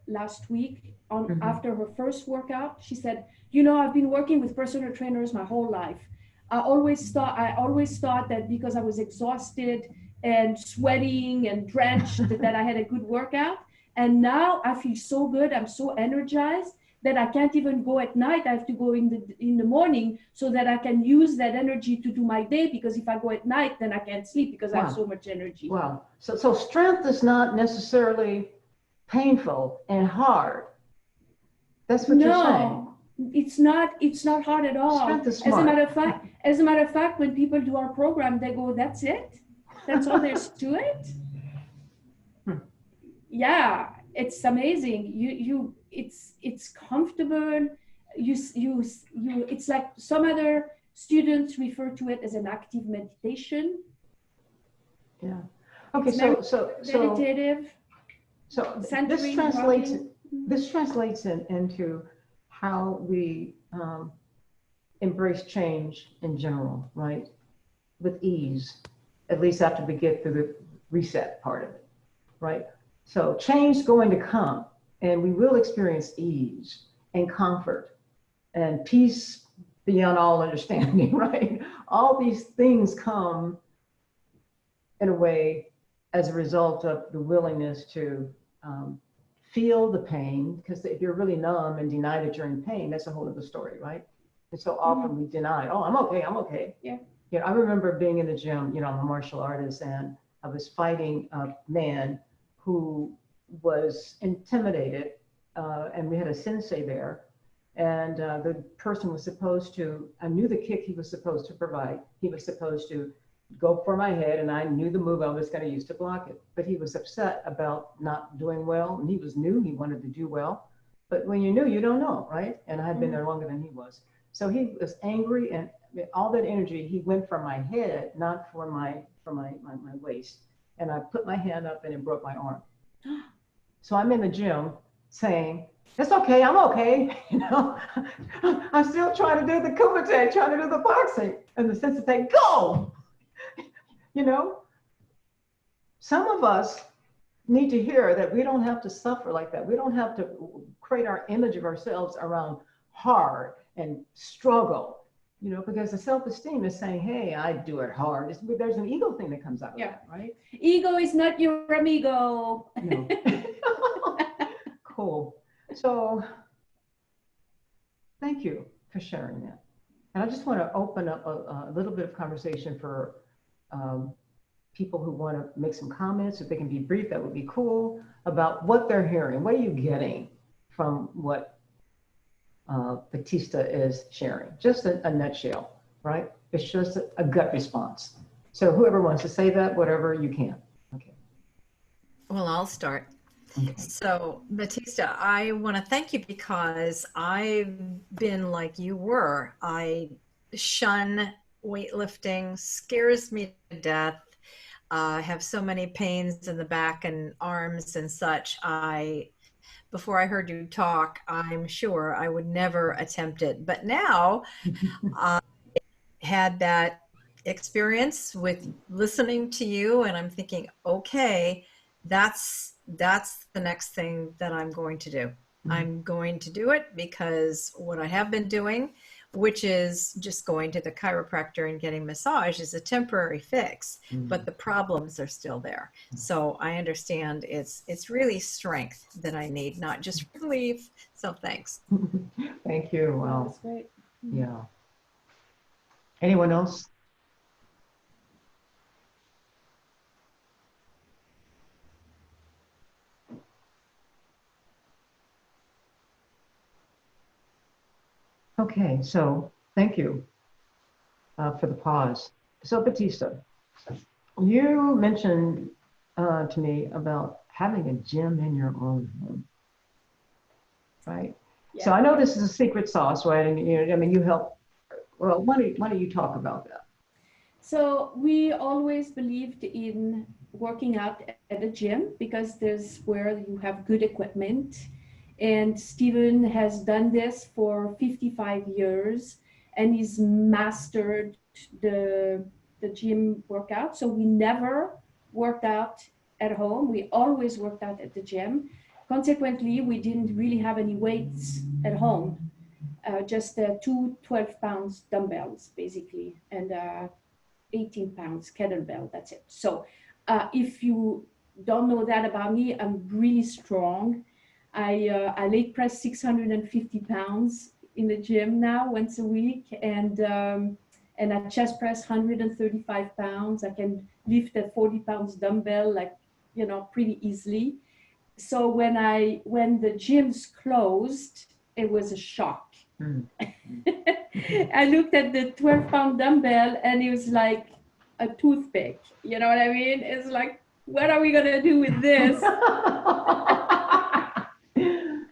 last week after her first workout. She said, you know, I've been working with personal trainers my whole life. I always thought that because I was exhausted and sweating and drenched that I had a good workout. And now I feel so good. I'm so energized that I can't even go at night. I have to go in the morning so that I can use that energy to do my day, because if I go at night, then I can't sleep because I have so much energy. Wow. So strength is not necessarily painful and hard. That's what you're saying. No, it's not hard at all. Strength is As a smart. matter of fact, when people do our program, they go, that's it? That's all there's to it? Yeah, it's amazing. It's comfortable. It's like some other students refer to it as an active meditation. Yeah. Okay, It's so meditative. So Centering, this translates into how we embrace change in general, right? With ease, at least after we get through the reset part of it, right? So change is going to come, and we will experience ease and comfort and peace beyond all understanding, right? All these things come in a way as a result of the willingness to feel the pain, because if you're really numb and deny that you're in pain, that's a whole other story, right? And so often we deny, oh, I'm okay. Yeah. You know, I remember being in the gym, you know, I'm a martial artist, and I was fighting a man who was intimidated, and we had a sensei there, and the person was supposed to, I knew the kick he was supposed to provide. He was supposed to go for my head, and I knew the move I was going to use to block it. But he was upset about not doing well, and he was new. He wanted to do well. But when you're new, you don't know, right? And I had been there longer than he was. So he was angry, and all that energy, he went for my head, not for my waist. And I put my hand up, and it broke my arm. So I'm in the gym saying, it's okay, I'm okay. You know, I'm still trying to do the kumite, trying to do the boxing. And the sensei, go! You know, some of us need to hear that we don't have to suffer like that. We don't have to create our image of ourselves around hard and struggle, you know, because the self-esteem is saying, hey, I do it hard. There's an ego thing that comes out of that, right? Ego is not your amigo. No. Cool. So thank you for sharing that. And I just want to open up a little bit of conversation for people who want to make some comments. If they can be brief, that would be cool, about what they're hearing. What are you getting from what Batista is sharing? Just a nutshell, right? It's just a gut response. So whoever wants to say that, whatever you can. Okay. Well, I'll start. Okay. So, Batista, I want to thank you because I've been like you were. I shun weightlifting, scares me to death. I have so many pains in the back and arms and such. Before I heard you talk, I'm sure I would never attempt it. But now I had that experience with listening to you, and I'm thinking, okay, that's the next thing that I'm going to do. I'm going to do it because what I have been doing, which is just going to the chiropractor and getting massage, is a temporary fix, but the problems are still there. So I understand it's really strength that I need, not just relief. So thanks. Thank you. Wow. That's great. Yeah. Anyone else? Okay, so thank you for the pause. So Batista, you mentioned to me about having a gym in your own home, right? Yeah. So I know this is a secret sauce, right? And you know, I mean, you help. Well, why don't you talk about that? So we always believed in working out at a gym because there's where you have good equipment. And Stephen has done this for 55 years and he's mastered the gym workout. So we never worked out at home. We always worked out at the gym. Consequently, we didn't really have any weights at home, just two 12-pound dumbbells, basically, and 18 pounds kettlebell, that's it. So if you don't know that about me, I'm really strong. I leg press 650 pounds in the gym now once a week, and I chest press 135 pounds. I can lift a 40 pounds dumbbell, like, you know, pretty easily. So when the gyms closed, it was a shock. Mm. I looked at the 12-pound dumbbell and it was like a toothpick. You know what I mean? It's like, what are we going to do with this?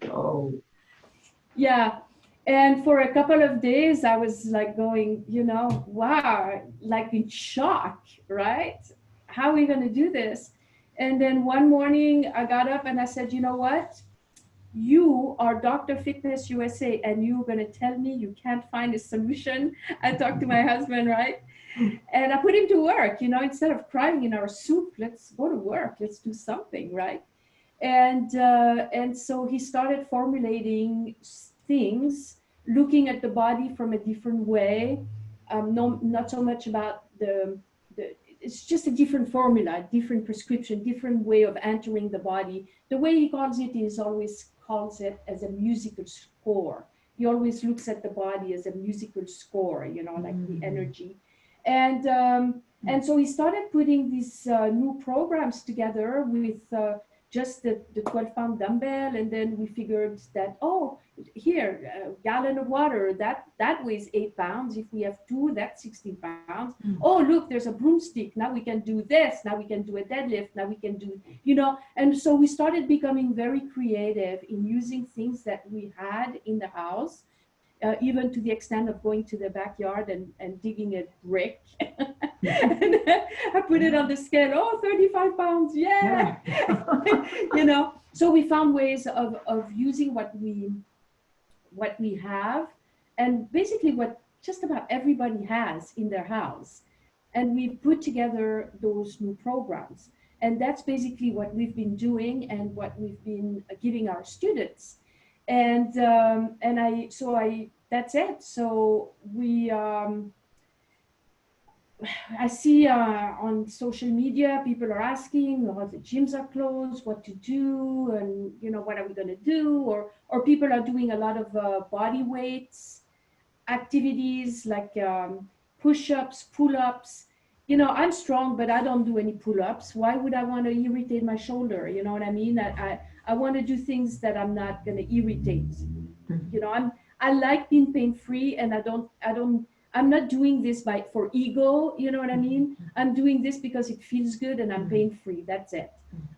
Oh. Yeah. And for a couple of days, I was like going, you know, wow, like in shock, right? How are we going to do this? And then one morning I got up and I said, you know what? You are Dr. Fitness USA and you're going to tell me you can't find a solution. I talked to my husband, right? And I put him to work, you know, instead of crying in our soup, let's go to work, let's do something, right? And so he started formulating things, looking at the body from a different way. No, not so much about the it's just a different formula, different prescription, different way of entering the body. The way he calls it is always calls it as a musical score. He always looks at the body as a musical score, you know, like the energy. And so he started putting these new programs together with just the 12-pound dumbbell, and then we figured that, oh, here, a gallon of water, that weighs 8 pounds. If we have 2, that's 16 pounds. Oh, look, there's a broomstick. Now we can do this. Now we can do a deadlift. Now we can do, you know. And so we started becoming very creative in using things that we had in the house, even to the extent of going to the backyard and digging a brick. And I put it on the scale, oh, 35 pounds, yeah. You know, so we found ways of using what we have, and basically what just about everybody has in their house. And we put together those new programs. And that's basically what we've been doing and what we've been giving our students. And that's it. So I see on social media, people are asking, oh, the gyms are closed, what to do, and you know, what are we going to do? Or people are doing a lot of body weights activities like push-ups, pull-ups. You know, I'm strong, but I don't do any pull-ups. Why would I want to irritate my shoulder? You know what I mean? I want to do things that I'm not going to irritate. You know, I like being pain-free, and I'm not doing this for ego, you know what I mean? I'm doing this because it feels good and I'm pain-free, that's it.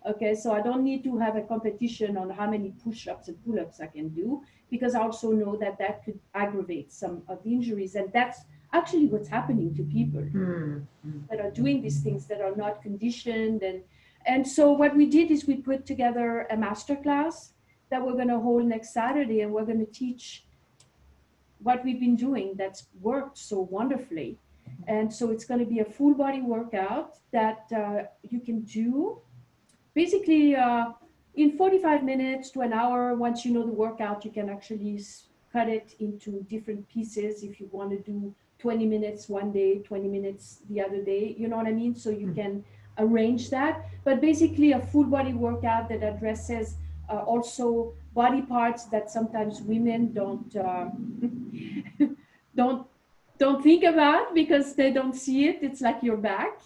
Okay, so I don't need to have a competition on how many push-ups and pull-ups I can do, because I also know that that could aggravate some of the injuries. And that's actually what's happening to people that are doing these things that are not conditioned. And so what we did is we put together a masterclass that we're going to hold next Saturday, and we're going to teach what we've been doing that's worked so wonderfully. And so it's going to be a full body workout that you can do basically in 45 minutes to an hour. Once you know the workout, you can actually cut it into different pieces if you want to do 20 minutes one day, 20 minutes the other day, you know what I mean? So you can arrange that. But basically a full body workout that addresses also body parts that sometimes women don't think about because they don't see it. It's like your back.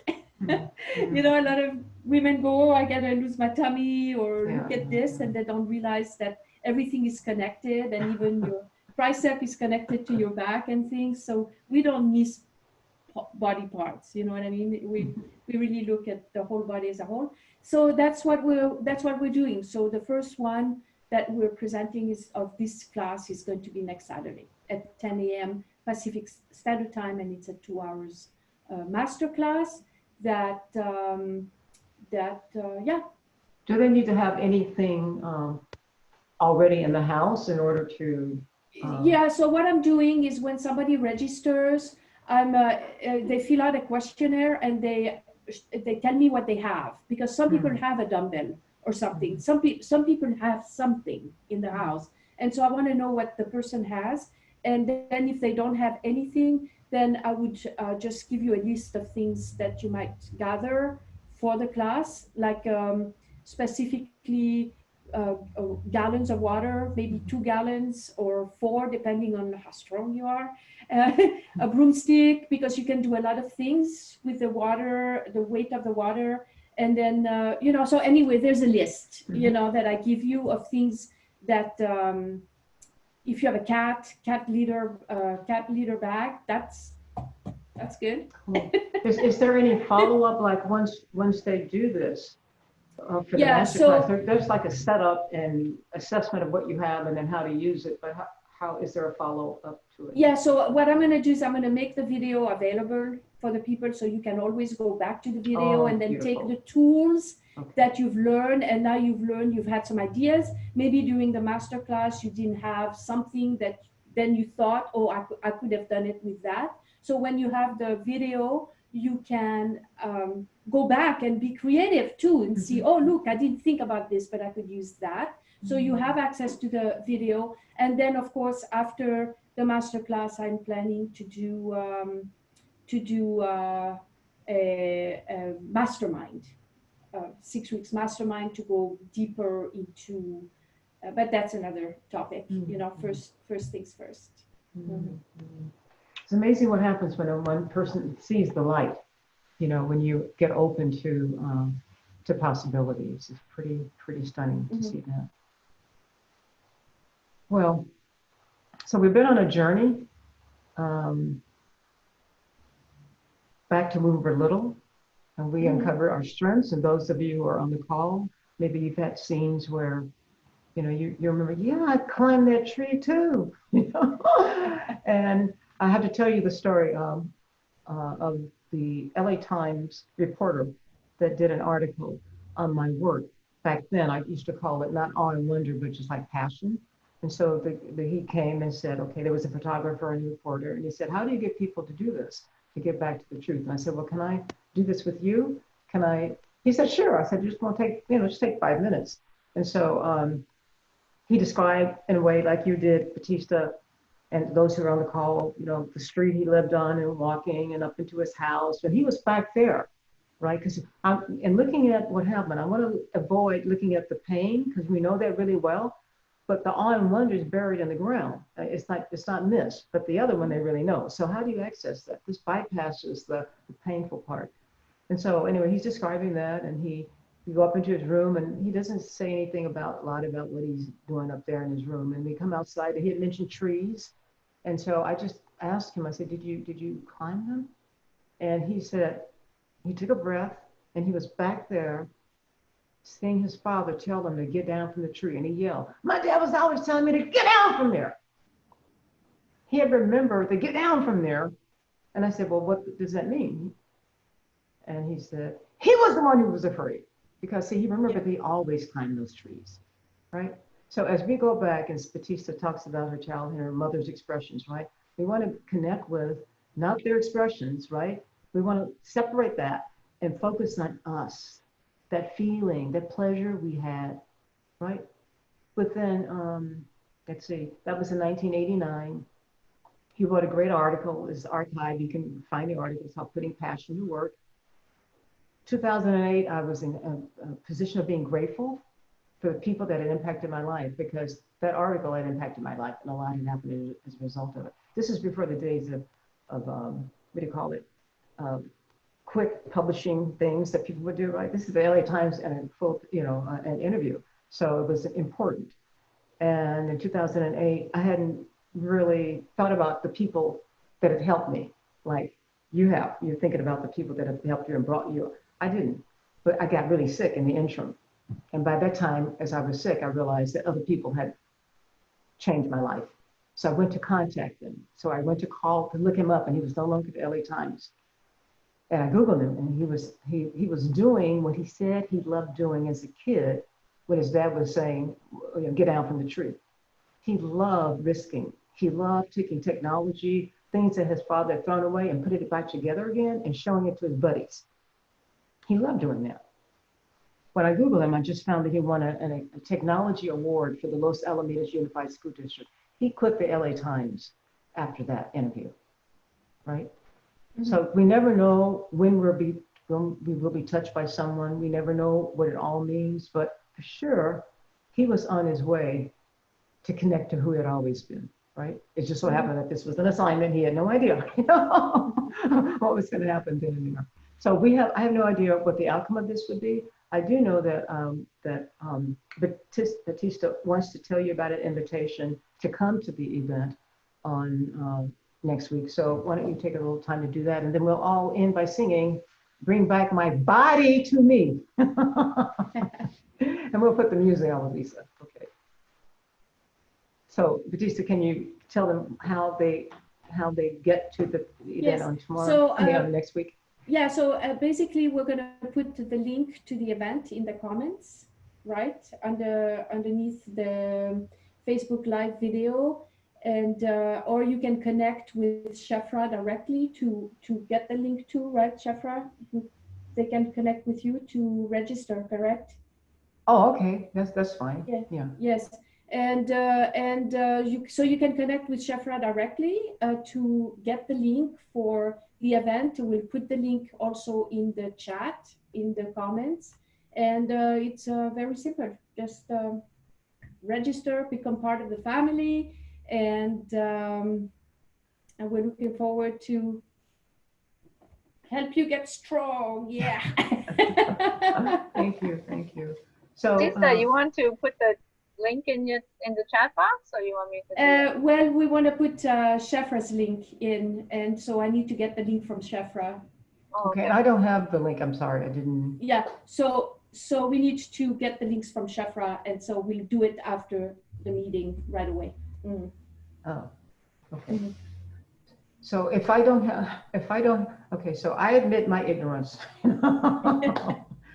You know, a lot of women go, oh, I gotta lose my tummy, or look at this, and they don't realize that everything is connected, and even your tricep is connected to your back and things. So we don't miss body parts, you know what I mean? We really look at the whole body as a whole. So that's what we're doing. So the first one that we're presenting of this class is going to be next Saturday at 10 a.m. Pacific Standard Time, and it's a 2 hours master class. Do they need to have anything already in the house in order to? Yeah. So what I'm doing is when somebody registers, they fill out a questionnaire and they tell me what they have, because some people have a dumbbell or something. Some people have something in the house, and so I want to know what the person has. And then if they don't have anything, then I would just give you a list of things that you might gather for the class, like specifically gallons of water, maybe 2 gallons or 4, depending on how strong you are. A broomstick, because you can do a lot of things with the water, the weight of the water. And then, you know, so anyway, there's a list, you know, that I give you of things that if you have a cat litter bag, that's good. Cool. Is there any follow-up, like once they do this for the Yeah, master so class? There's like a setup and assessment of what you have and then how to use it, but how is there a follow-up to it? yeah, so what I'm going to do is I'm going to make the video available for the people, so you can always go back to the video and then beautiful. take the tools Okay. that you've learned, and now you've had some ideas. Maybe during the master class you didn't have something that then you thought, oh, I could have done it with that. So when you have the video, you can go back and be creative too and see, oh, look, I didn't think about this, but I could use that. So you have access to the video. And then, of course, after the master class, I'm planning to do a mastermind, 6 weeks mastermind to go deeper into. But that's another topic. You know, first things first. It's amazing what happens when one person sees the light. You know, when you get open to possibilities. It's pretty stunning to see that. Well, so we've been on a journey back to when we were little, and we uncovered our strengths. And those of you who are on the call, maybe you've had scenes where, you know, you remember, yeah, I climbed that tree too. You know, and I have to tell you the story of the LA Times reporter that did an article on my work. Back then, I used to call it not awe and wonder, but just like passion. And so he came and said, okay, there was a photographer and a reporter, and he said, how do you get people to do this, to get back to the truth? And I said, well, can I do this with you? Can I? He said, sure. I said, just want to take, just take 5 minutes. And so he described in a way like you did, Batista, and those who are on the call, the street he lived on and walking and up into his house. And he was back there, right? Because and looking at what happened, I want to avoid looking at the pain because we know that really well. But the awe and wonder is buried in the ground. It's not missed, but the other one they really know. So how do you access that? This bypasses the painful part. And so anyway, he's describing that, and you go up into his room, and he doesn't say anything a lot about what he's doing up there in his room. And we come outside, and he had mentioned trees. And so I just asked him, I said, did you climb them? And he said, he took a breath, and he was back there seeing his father tell him to get down from the tree. And he yelled, my dad was always telling me to get down from there. He had remembered to get down from there. And I said, well, what does that mean? And he said, he was the one who was afraid. Because see, he remembered he always climbed those trees, right? So as we go back, and Batista talks about her childhood, her mother's expressions, right? We want to connect with not their expressions, right? We want to separate that and focus on us, that feeling, that pleasure we had, right? But then, let's see, that was in 1989. He wrote a great article, it's archived, you can find the article, it's called Putting Passion to Work. 2008, I was in a position of being grateful for the people that had impacted my life, because that article had impacted my life and a lot had happened as a result of it. This is before the days of what do you call it? Quick publishing things that people would do, right? This is the LA Times and a full, an interview. So it was important. And in 2008, I hadn't really thought about the people that had helped me. Like you're thinking about the people that have helped you and brought you. I didn't, but I got really sick in the interim. And by that time, as I was sick, I realized that other people had changed my life. So I went to contact him. So I went to look him up, and he was no longer at the LA Times. And I Googled him, and he was doing what he said he loved doing as a kid when his dad was saying, get down from the tree. He loved risking. He loved taking technology, things that his father had thrown away, and put it back together again and showing it to his buddies. He loved doing that. When I Googled him, I just found that he won a technology award for the Los Alamitos Unified School District. He quit the LA Times after that interview, right? Mm-hmm. So we never know when we will be touched by someone. We never know what it all means, but for sure, he was on his way to connect to who he had always been, right? It just so happened that this was an assignment. He had no idea, what was going to happen then and there. So I have no idea what the outcome of this would be. I do know that Batista wants to tell you about an invitation to come to the event on next week. So why don't you take a little time to do that, and then we'll all end by singing "Bring Back My Body to Me," and we'll put the music on with Lisa. Okay. So Batista, can you tell them how they get to the event on tomorrow? So on next week. Yeah, so basically we're going to put the link to the event in the comments, right? Underneath the Facebook Live video, and or you can connect with Sheffra directly to get the link to, right, Sheffra? They can connect with you to register, correct? Oh, okay. That's fine. Yeah. Yeah. Yes. And you can connect with Sheffra directly to get the link for the event. We'll put the link also in the chat, in the comments, and it's very simple. Just register, become part of the family, and we're looking forward to help you get strong. Yeah. Thank you. So, Lisa, you want to put the link in the chat box, or you want me to do that? Well, we want to put Sheffra's link in, and so I need to get the link from Sheffra. Oh, okay, and I don't have the link. I'm sorry, I didn't. Yeah, so we need to get the links from Sheffra, and so we'll do it after the meeting right away. Mm. Oh, okay. Mm-hmm. So if I don't, okay, so I admit my ignorance.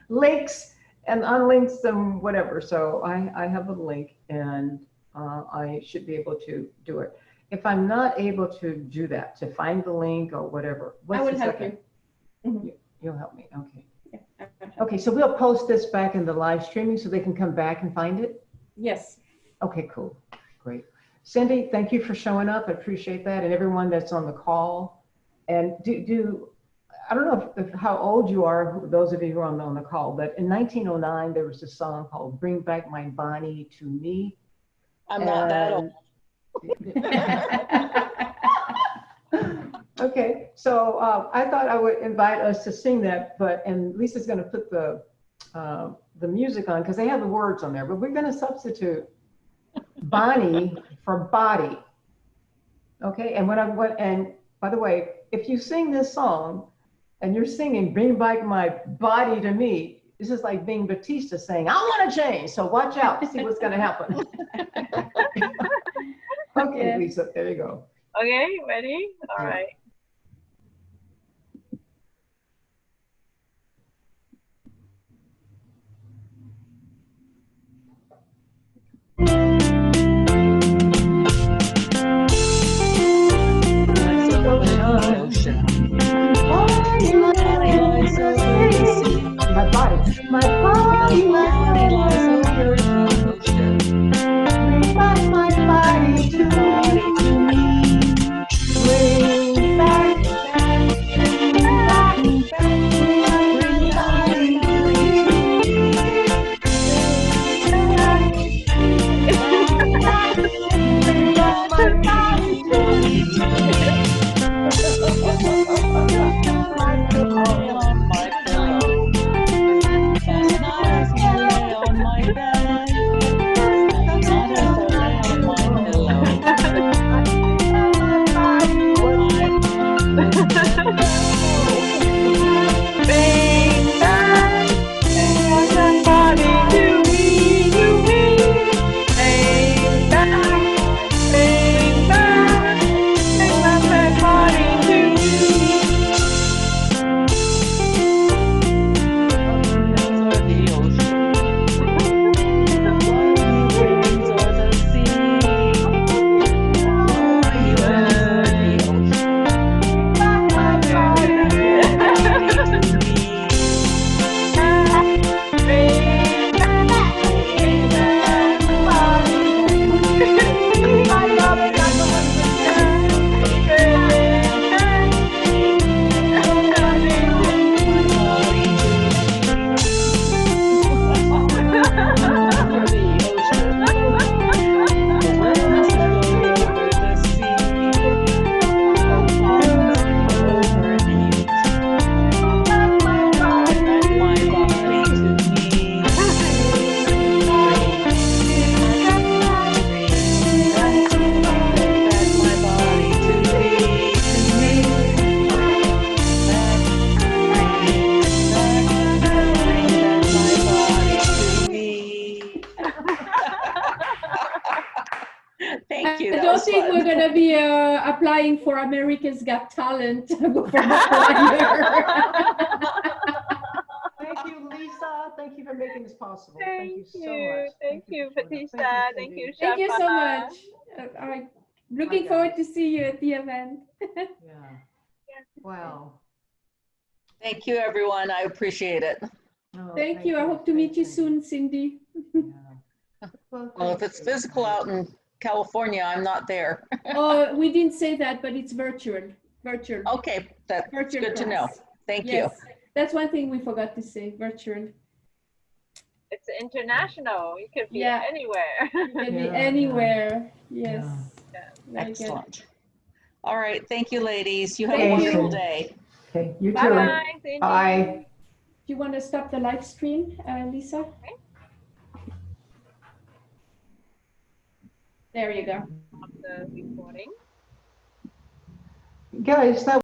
Links and unlinks them, whatever. So I have a link, and I should be able to do it. If I'm not able to do that, to find the link or whatever, I will help you. Mm-hmm. You'll help me, okay. Yeah, okay, so we'll post this back in the live streaming so they can come back and find it? Yes. Okay, cool, great. Cindy, thank you for showing up. I appreciate that, and everyone that's on the call. And I don't know if how old you are, those of you who are on the call, but in 1909, there was a song called "Bring Back My Bonnie to Me." I'm not that old. Okay, so I thought I would invite us to sing that, and Lisa's going to put the music on because they have the words on there, but we're going to substitute Bonnie for body. Okay, and and by the way, if you sing this song and you're singing "Bring Back My Body to Me," this is like being Batista saying, "I want to change." So watch out, see what's going to happen. Okay, yeah. Lisa, there you go. Okay, ready? All right. My body lies over the ocean. Bring back my body to me. Bring back my body to On my bed. gonna be applying for America's Got Talent for the choir. Thank you, Lisa. Thank you for making this possible. Thank you so you. much. Thank you, for joining us. Batista. Thank Cindy. you, Thank you so Sheffra. much. I'm looking forward to see you at the event. Yeah. Wow. Thank you, everyone. I appreciate it. Oh, Thank you. I hope to meet you Thanks, soon, Cindy. Yeah. Well, if thanks, it's Lisa. physical out in California, I'm not there. Oh, we didn't say that, but it's virtual. Virtual. Okay, that's Virtual good to know. class. Thank Yes. That's one thing we forgot to say. Virtual. It's international. You could be Yeah. anywhere. You can be Yeah, anywhere. Yes. Yeah. you. Very good. Excellent. All right. Thank you, ladies. You have Thank a you. wonderful day. Okay, you too. Bye-bye, Cindy. Bye. Do you want to stop the live stream, Lisa? There you go. Stop the recording. Guys, that